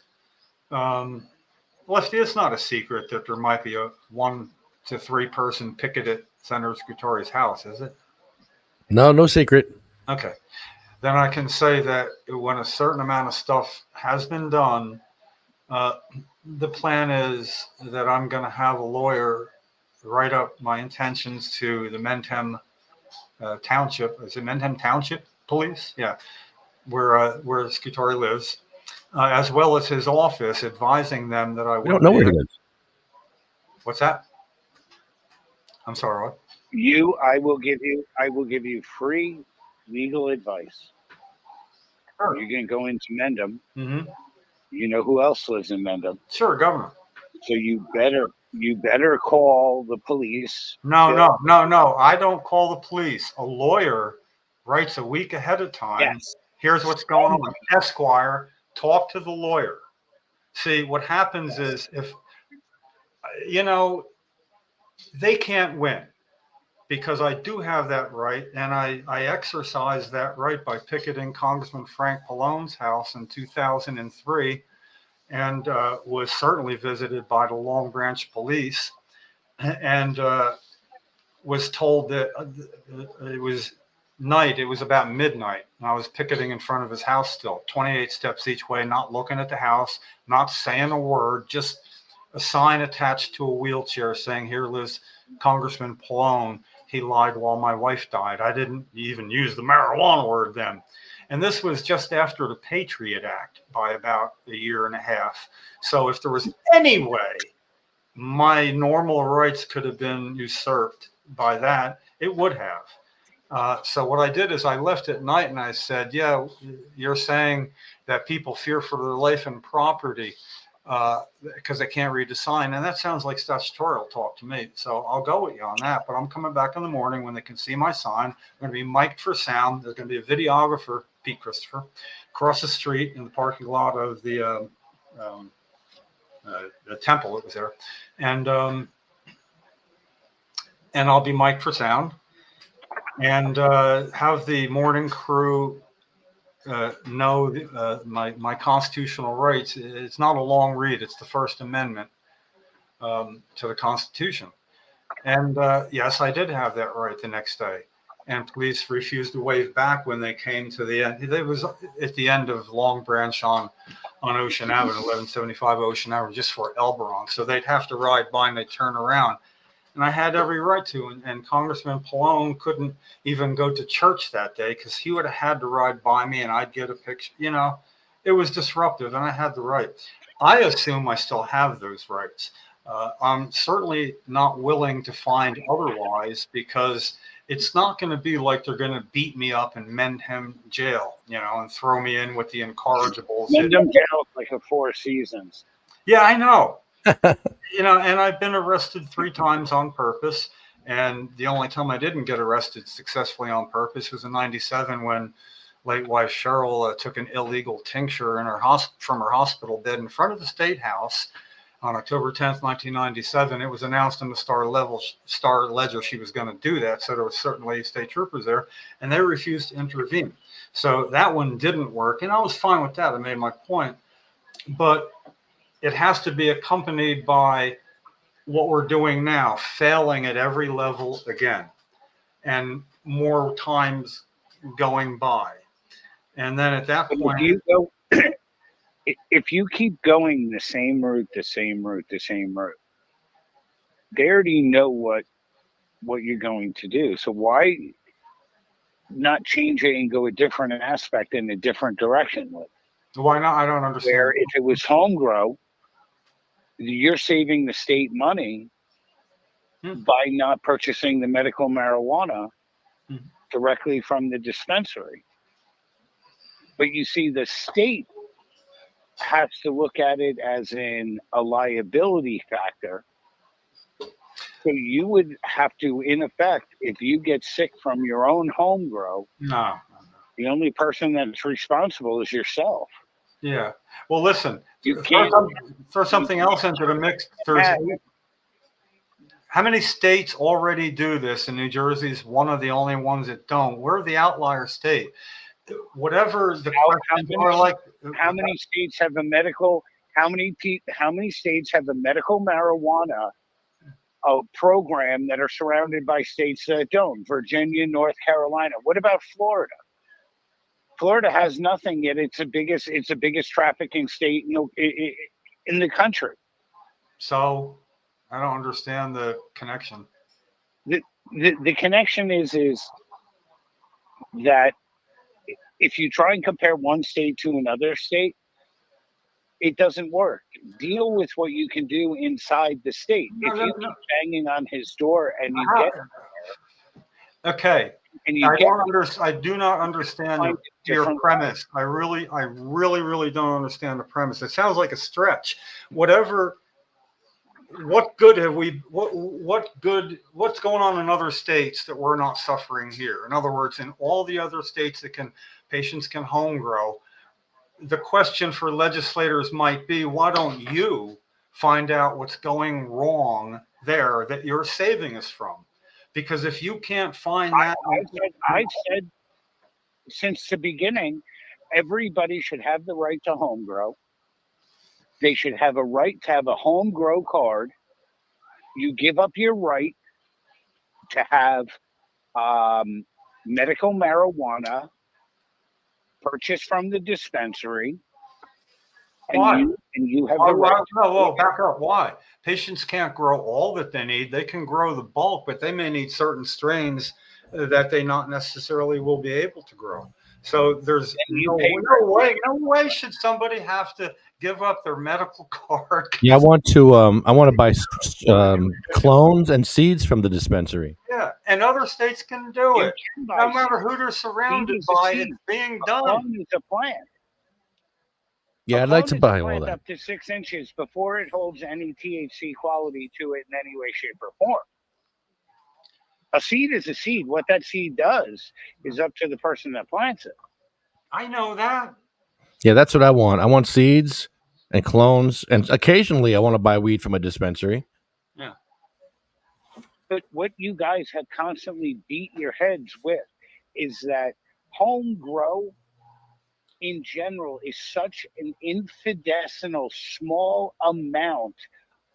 Lefty, it's not a secret that there might be a 1 to 3 person picket at Senator Scutari's house, is it? No, no secret. Okay. Then I can say that when a certain amount of stuff has been done, the plan is that I'm going to have a lawyer write up my intentions to the Mentem Township. Is it Mentem Township Police? Yeah, where Scutari lives, as well as his office, advising them that I We will don't know be. where he lives. What's that? I'm sorry. What? I will give you free legal advice. Sure. You're going to go into Mendham. Mm-hmm. You know who else lives in Mendham? Sure, Governor. So you better call the police. No. I don't call the police. A lawyer writes a week ahead of time. Yes. Here's what's going on. Esquire, talk to the lawyer. See, what happens is if, they can't win because I do have that right. And I exercised that right by picketing Congressman Frank Pallone's house in 2003 and was certainly visited by the Long Branch police and was told that it was night. It was about midnight. And I was picketing in front of his house still, 28 steps each way, not looking at the house, not saying a word, just a sign attached to a wheelchair saying, "Here lives Congressman Pallone. He lied while my wife died." I didn't even use the marijuana word then. And this was just after the Patriot Act by about a year and a half. So if there was any way my normal rights could have been usurped by that, it would have. So what I did is I left at night and I said, "Yeah, you're saying that people fear for their life and property because they can't read the sign. And that sounds like statutorial talk to me. So I'll go with you on that. But I'm coming back in the morning when they can see my sign. I'm going to be mic'd for sound. There's going to be a videographer, Pete Christopher, across the street in the parking lot of the temple that was there. And I'll be mic'd for sound and have the morning crew know my constitutional rights. It's not a long read. It's the First Amendment to the Constitution. And yes, I did have that right the next day. And police refused to wave back when they came to the end. It was at the end of Long Branch on Ocean Avenue, 1175 Ocean Avenue, just for Elberon. So they'd have to ride by and they'd turn around. And I had every right to. And Congressman Pallone couldn't even go to church that day because he would have had to ride by me and I'd get a picture. It was disruptive and I had the right. I assume I still have those rights. I'm certainly not willing to find otherwise because it's not going to be like they're going to beat me up and Mendham jail, and throw me in with the incorrigibles. Mendham jail like a Four Seasons. Yeah, I know. And I've been arrested 3 times on purpose. And the only time I didn't get arrested successfully on purpose was in '97 when late wife Cheryl took an illegal tincture in from her hospital bed in front of the State House on October 10th, 1997. It was announced in the Star Ledger she was going to do that. So there were certainly state troopers there and they refused to intervene. So that one didn't work. And I was fine with that. I made my point. But it has to be accompanied by what we're doing now, failing at every level again, and more times going by. And then at that point, if you keep going the same route, they already know what you're going to do. So why not change it and go a different aspect in a different direction with? Why not? I don't understand. Where if it was home grow, you're saving the state money by not purchasing the medical marijuana directly from the dispensary. But you see, the state has to look at it as in a liability factor. So you would have to, in effect, if you get sick from your own home grow, no, the only person that's responsible is yourself. Yeah. Well, listen, you can't throw something else into the mix. How many states already do this? And New Jersey is one of the only ones that don't. We're the outlier state. Whatever the questions are like. How many states have a medical? How many states have a medical marijuana a program that are surrounded by states that don't. Virginia, North Carolina. What about Florida? Florida has nothing yet. It's the biggest trafficking state, in the country. So I don't understand the connection. The connection is that if you try and compare one state to another state, it doesn't work. Deal with what you can do inside the state. If you keep banging on his door and you get okay, and I do not understand your premise. I really don't understand the premise. It sounds like a stretch. What good have we? What's going on in other states that we're not suffering here? In other words, in all the other states that patients can home grow. The question for legislators might be, why don't you find out what's going wrong there that you're saving us from? Because if you can't find that, I've said since the beginning, everybody should have the right to home grow. They should have a right to have a home grow card. You give up your right to have medical marijuana purchased from the dispensary. Why? And you have the right. Back up. Why? Patients can't grow all that they need. They can grow the bulk, but they may need certain strains that they not necessarily will be able to grow. So there's no way should somebody have to give up their medical card. Yeah, I want to buy clones and seeds from the dispensary. Yeah, and other states can do it. No matter who they're surrounded by, it's being done. Clone is a plant. Yeah, I'd like to buy all that. Up to 6 inches before it holds any THC quality to it in any way, shape, or form. A seed is a seed. What that seed does is up to the person that plants it. I know that. Yeah, that's what I want. I want seeds and clones, and occasionally I want to buy weed from a dispensary. Yeah. But what you guys have constantly beat your heads with is that home grow in general is such an infinitesimal small amount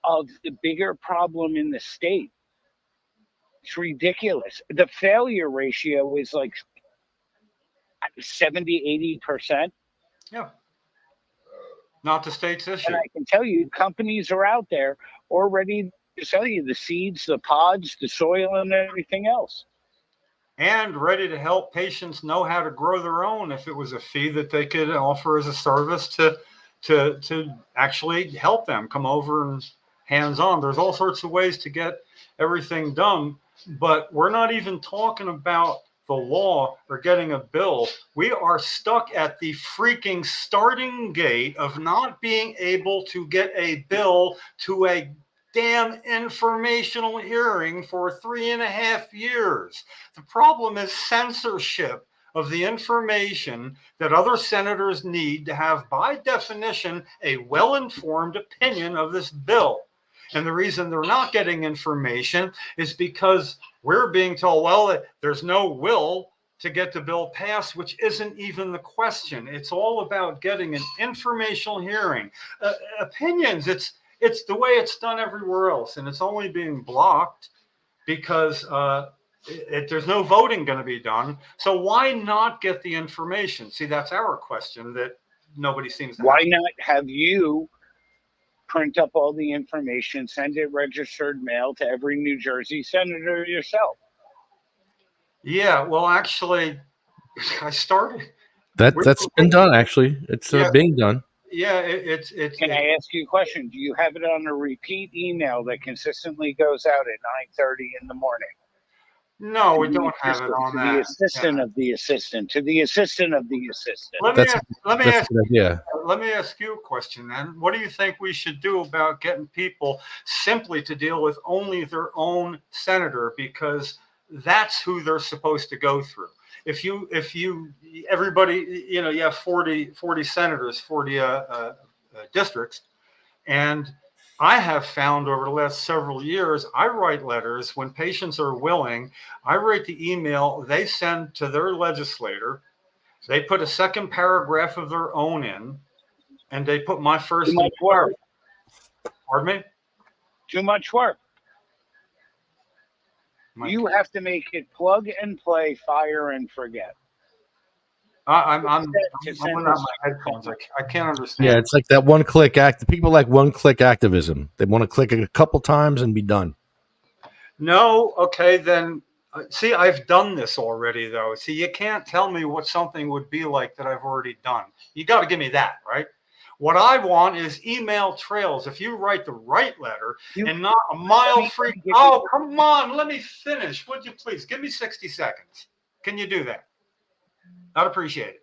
of the bigger problem in the state. It's ridiculous. The failure ratio is like 70, 80%. Yeah. Not the state's issue. And I can tell you, companies are out there already to sell you the seeds, the pods, the soil, and everything else. And ready to help patients know how to grow their own if it was a fee that they could offer as a service to actually help them come over and hands-on. There's all sorts of ways to get everything done, but we're not even talking about the law or getting a bill. We are stuck at the freaking starting gate of not being able to get a bill to a damn informational hearing for 3.5 years. The problem is censorship of the information that other senators need to have, by definition, a well-informed opinion of this bill. And the reason they're not getting information is because we're being told, well, there's no will to get the bill passed, which isn't even the question. It's all about getting an informational hearing. Opinions, it's the way it's done everywhere else, and it's only being blocked because there's no voting going to be done. So why not get the information? See, that's our question that nobody seems to. Why not have you print up all the information, send it registered mail to every New Jersey senator yourself? Yeah, well, actually, I started. That's been done. Actually, it's being done. Yeah, Can I ask you a question? Do you have it on a repeat email that consistently goes out at 9:30 in the morning? No, we don't have it on that. To the assistant of the assistant, to the assistant of the assistant. Let me ask you a question then. What do you think we should do about getting people simply to deal with only their own senator, because that's who they're supposed to go through? If everybody, you have 40 senators, 40 districts, and I have found over the last several years, I write letters when patients are willing. I write the email they send to their legislator. They put a second paragraph of their own in, and they put my first. Too much work. Pardon me? Too much work. You have to make it plug and play, fire and forget. I'm To send without us- my headphones. I can't understand. Yeah, it's like that one-click act. People like one-click activism. They want to click it a couple times and be done. No, okay, then. See, I've done this already, though. See, you can't tell me what something would be like that I've already done. You got to give me that, right? What I want is email trails. If you write the right letter and not a mile free. Oh, come on. Let me finish. Would you please give me 60 seconds? Can you do that? I'd appreciate it.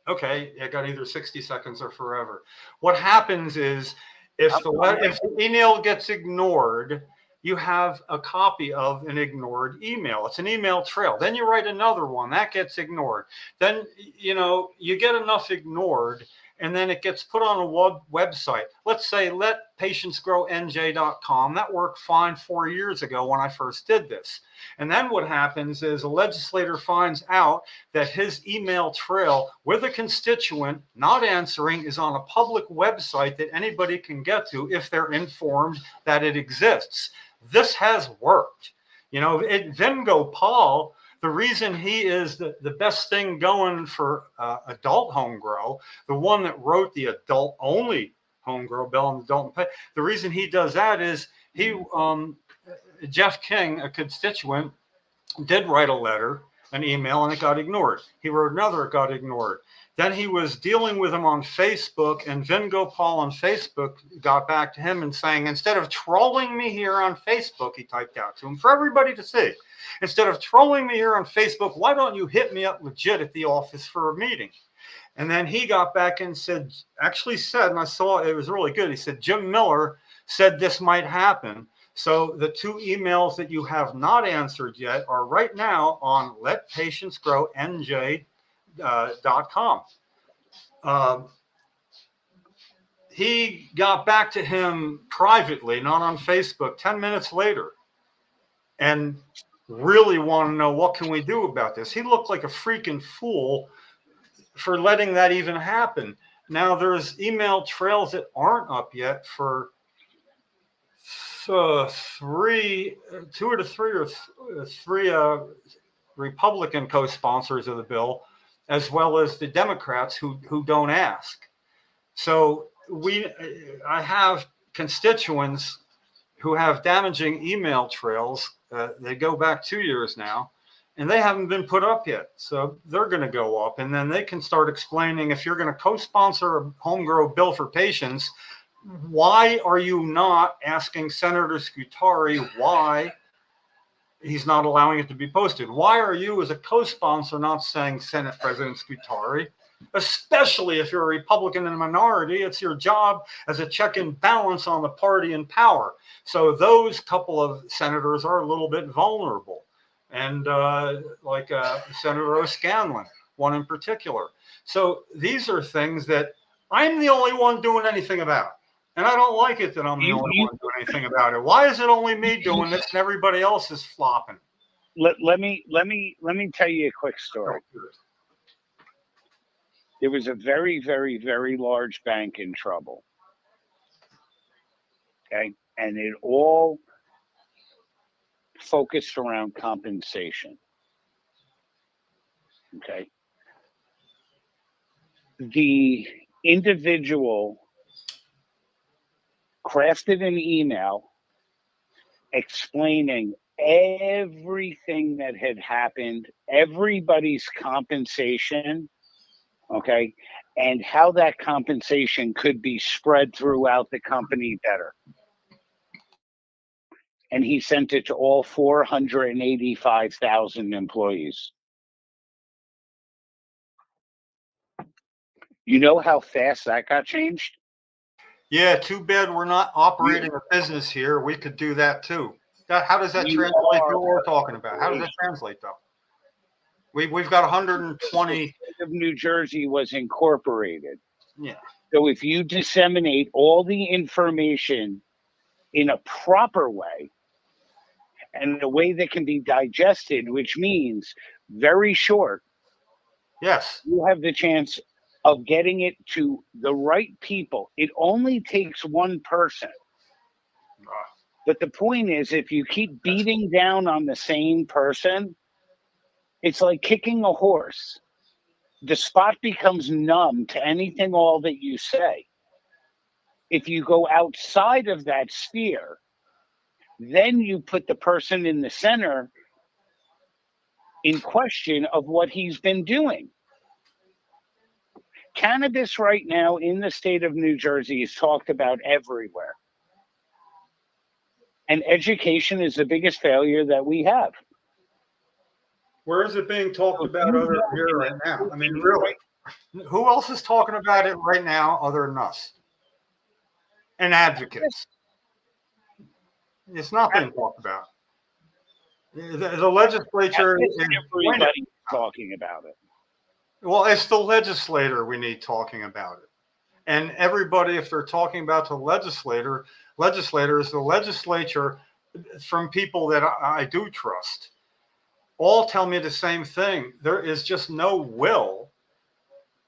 Okay, I got either 60 seconds or forever. What happens is if the email gets ignored, you have a copy of an ignored email. It's an email trail. Then you write another one that gets ignored. Then, you get enough ignored and then it gets put on a website. Let's say letpatientsgrownj.com. That worked fine 4 years ago when I first did this. And then what happens is a legislator finds out that his email trail with a constituent not answering is on a public website that anybody can get to if they're informed that it exists. This has worked. Vingo Paul, the reason he is the best thing going for adult home grow, the one that wrote the adult only home grow bill and adult pay, the reason he does that is Jeff King, a constituent, did write a letter, an email, and it got ignored. He wrote another, it got ignored. Then he was dealing with him on Facebook, and Vingo Paul on Facebook got back to him and saying, instead of trolling me here on Facebook, he typed out to him for everybody to see, instead of trolling me here on Facebook, why don't you hit me up legit at the office for a meeting? And then he got back and said, and I saw it was really good. He said, Jim Miller said this might happen. So the two emails that you have not answered yet are right now on letpatientsgrownj.com. He got back to him privately, not on Facebook, 10 minutes later, and really want to know, what can we do about this? He looked like a freaking fool for letting that even happen. Now there's email trails that aren't up yet for three Republican co-sponsors of the bill, as well as the Democrats who don't ask. So I have constituents who have damaging email trails. They go back 2 years now, and they haven't been put up yet. So they're going to go up, and then they can start explaining, if you're going to co-sponsor a home grow bill for patients, why are you not asking Senator Scutari why he's not allowing it to be posted? Why are you, as a co-sponsor, not saying, Senate President Scutari, especially if you're a Republican in a minority, it's your job as a check and balance on the party in power. So those couple of senators are a little bit vulnerable. And Senator O'Scanlan, one in particular. So these are things that I'm the only one doing anything about. And I don't like it that I'm the only one doing anything about it. Why is it only me doing this and everybody else is flopping? Let me tell you a quick story. There was a very, very, very large bank in trouble. Okay. And it all focused around compensation. Okay. The individual crafted an email explaining everything that had happened, everybody's compensation, okay, and how that compensation could be spread throughout the company better. And he sent it to all 485,000 employees. You know how fast that got changed? Yeah, too bad we're not operating a business here. We could do that too. How does that translate to what we're talking about? How does that translate, though? We've got 120. The state of New Jersey was incorporated. Yeah. So if you disseminate all the information in a proper way, and in a way that can be digested, which means very short, yes, you have the chance of getting it to the right people. It only takes one person. But the point is, if you keep beating down on the same person, it's like kicking a horse. The spot becomes numb to anything all that you say. If you go outside of that sphere, then you put the person in the center in question of what he's been doing. Cannabis right now in the state of New Jersey is talked about everywhere. And education is the biggest failure that we have. Where is it being talked about other here right now? I mean, really, who else is talking about it right now other than us and advocates? It's not being talked about. The legislature is everybody talking about it. Well, it's the legislator we need talking about it. And everybody, if they're talking about the legislator is the legislature from people that I do trust. All tell me the same thing. There is just no will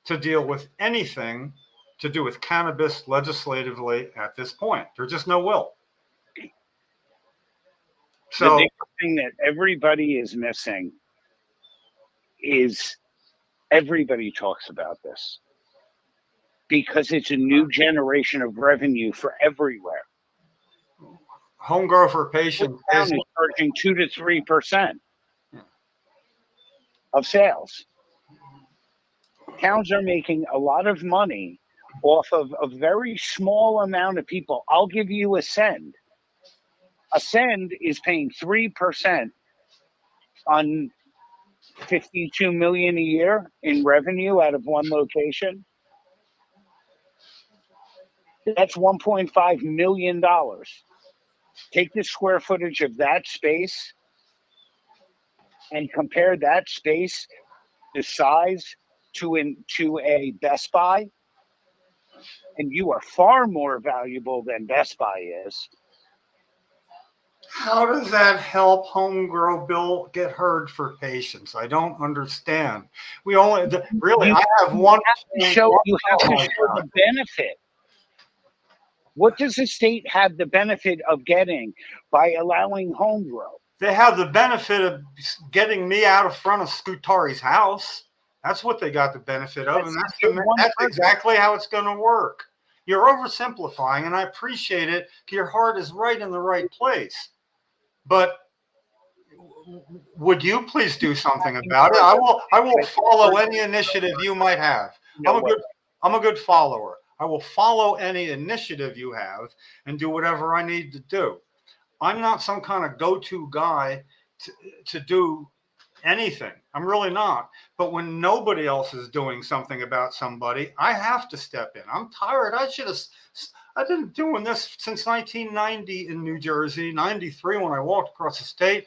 to deal with anything to do with cannabis legislatively at this point. There's just no will. So the big thing that everybody is missing is everybody talks about this because it's a new generation of revenue for everywhere. Home grow for patients is charging 2 to 3% of sales. Towns are making a lot of money off of a very small amount of people. I'll give you Ascend. Ascend is paying 3% on $52 million a year in revenue out of one location. That's $1.5 million. Take the square footage of that space and compare that space, the size, to a Best Buy, and you are far more valuable than Best Buy is. How does that help home grow bill get heard for patients? I don't understand. We only really I have one. You have to show the benefit. What does the state have the benefit of getting by allowing home grow? They have the benefit of getting me out of front of Scutari's house. That's what they got the benefit of, and that's exactly how it's going to work. You're oversimplifying, and I appreciate it. Your heart is right in the right place. But would you please do something about it? I will follow any initiative you might have. I'm a good follower. I will follow any initiative you have and do whatever I need to do. I'm not some kind of go-to guy to do anything. I'm really not. But when nobody else is doing something about somebody, I have to step in. I'm tired. I've been doing this since 1990 in New Jersey, 93 when I walked across the state.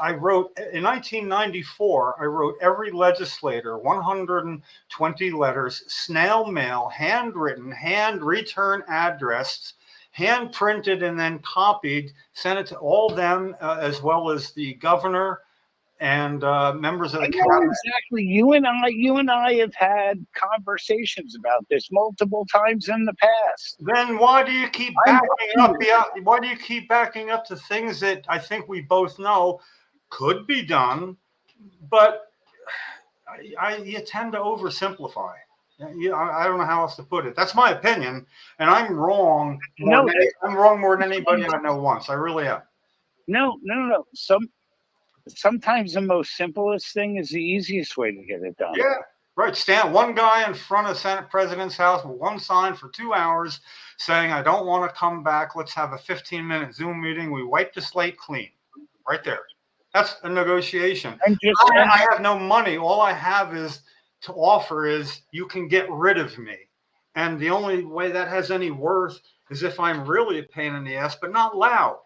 I wrote, in 1994, I wrote every legislator, 120 letters, snail mail, handwritten, hand return addressed, hand printed and then copied, sent it to all them as well as the governor and members of the cabinet. Exactly. You and I have had conversations about this multiple times in the past. Then why do you keep backing up? Why do you keep backing up to things that I think we both know could be done, but you tend to oversimplify. I don't know how else to put it. That's my opinion, and I'm wrong. I'm wrong more than anybody I know once. I really am. No. Sometimes the most simplest thing is the easiest way to get it done. Yeah, right. Stand one guy in front of the Senate President's house with one sign for 2 hours saying, I don't want to come back. Let's have a 15-minute Zoom meeting. We wipe the slate clean. Right there. That's a negotiation. I have no money. All I have to offer is you can get rid of me. And the only way that has any worth is if I'm really a pain in the ass, but not loud.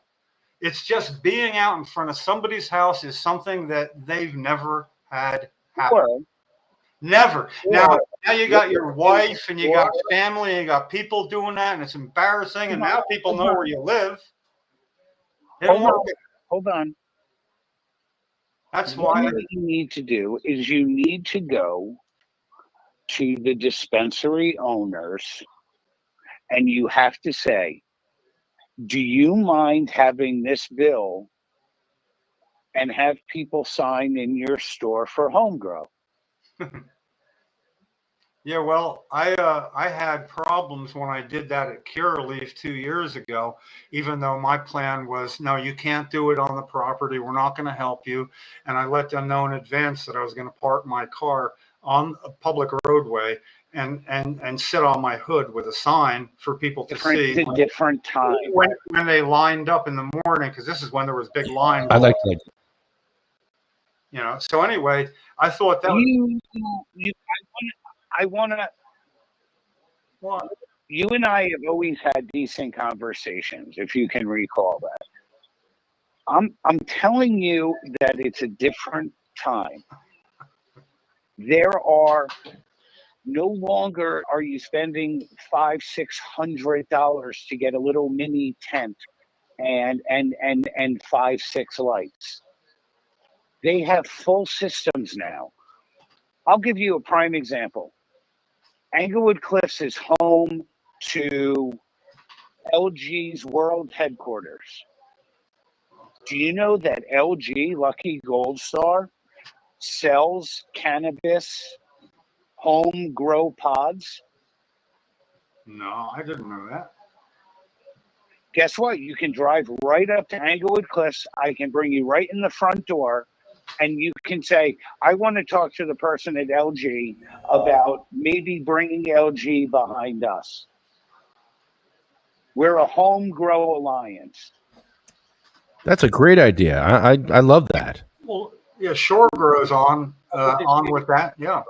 It's just being out in front of somebody's house is something that they've never had happen. Well, never. Now you got your wife and you got family and you got people doing that, and it's embarrassing. And now people know where you live. Hold on. That's why. What you need to do is you need to go to the dispensary owners and you have to say, Do you mind having this bill and have people sign in your store for home grow? Yeah, well, I had problems when I did that at Curaleaf 2 years ago, even though my plan was, no, you can't do it on the property. We're not going to help you. And I let them know in advance that I was going to park my car on a public roadway and sit on my hood with a sign for people to see. It's a different time. When they lined up in the morning, because this is when there was big lines. I like that. You know, so anyway, I thought that I want to. Well, you and I have always had decent conversations, if you can recall that. I'm telling you that it's a different time. There are no longer are you spending $500-$600 to get a little mini tent and 5-6 lights. They have full systems now. I'll give you a prime example. Englewood Cliffs is home to LG's world headquarters. Do you know that LG, Lucky Gold Star, sells cannabis home grow pods? no, I didn't know that. Guess what? You can drive right up to Englewood Cliffs. I can bring you right in the front door, and you can say, I want to talk to the person at LG about maybe bringing LG behind us. We're a home grow alliance. That's a great idea. I love that. Well, yeah, Shore grows on with that. Yeah,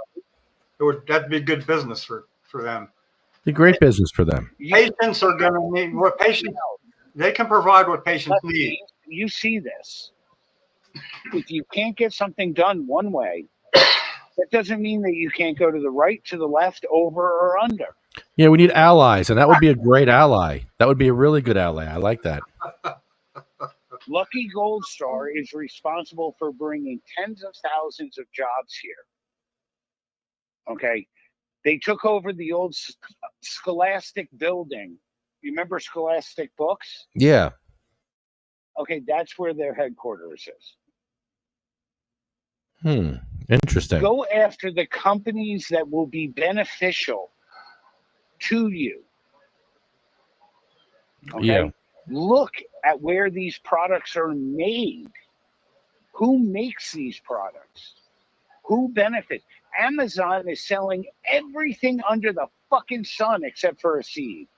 that'd be good business for them. It's a great business for them. Patients are going to need what patients. They can provide what patients need. You see this. If you can't get something done one way, that doesn't mean that you can't go to the right, to the left, over, or under. Yeah, we need allies, and that would be a great ally. That would be a really good ally. I like that. Lucky Gold Star is responsible for bringing tens of thousands of jobs here. Okay. They took over the old Scholastic building. You remember Scholastic Books? Yeah. Okay, that's where their headquarters is. Interesting. Go after the companies that will be beneficial to you. Okay? Yeah. Look at where these products are made. Who makes these products? Who benefits? Amazon is selling everything under the fucking sun except for a seed.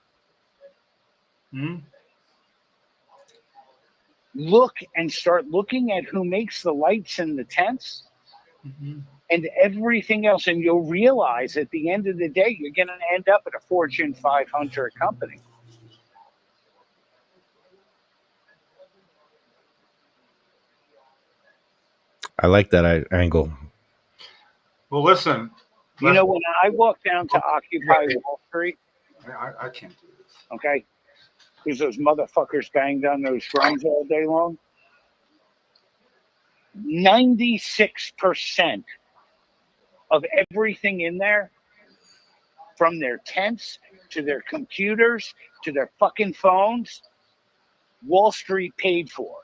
Look and start looking at who makes the lights and the tents and everything else, and you'll realize at the end of the day, you're going to end up at a Fortune 500 company. I like that angle. Well, listen. You know, when I walk down to Occupy Wall Street, I can't do this. Okay, because those motherfuckers banged on those drums all day long. 96% of everything in there, from their tents to their computers to their fucking phones, Wall Street paid for.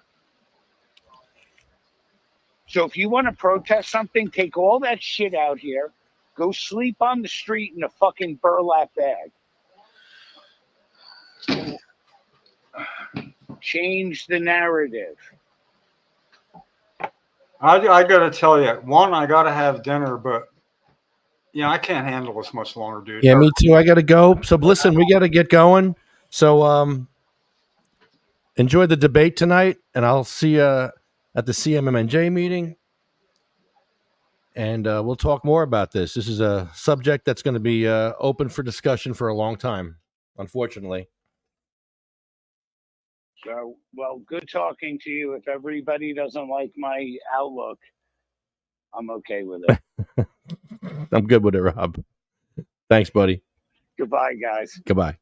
So if you want to protest something, take all that shit out here, go sleep on the street in a fucking burlap bag. Change the narrative. I got to tell you, one, I got to have dinner, but I can't handle this much longer, dude. Yeah, me too. I got to go. So listen, we got to get going. So enjoy the debate tonight, and I'll see you at the CMMNJ meeting, and we'll talk more about this. This is a subject that's going to be open for discussion for a long time, unfortunately. So, well, good talking to you. If everybody doesn't like my outlook, I'm okay with it. I'm good with it, Rob. Thanks, buddy. Goodbye, guys. Goodbye.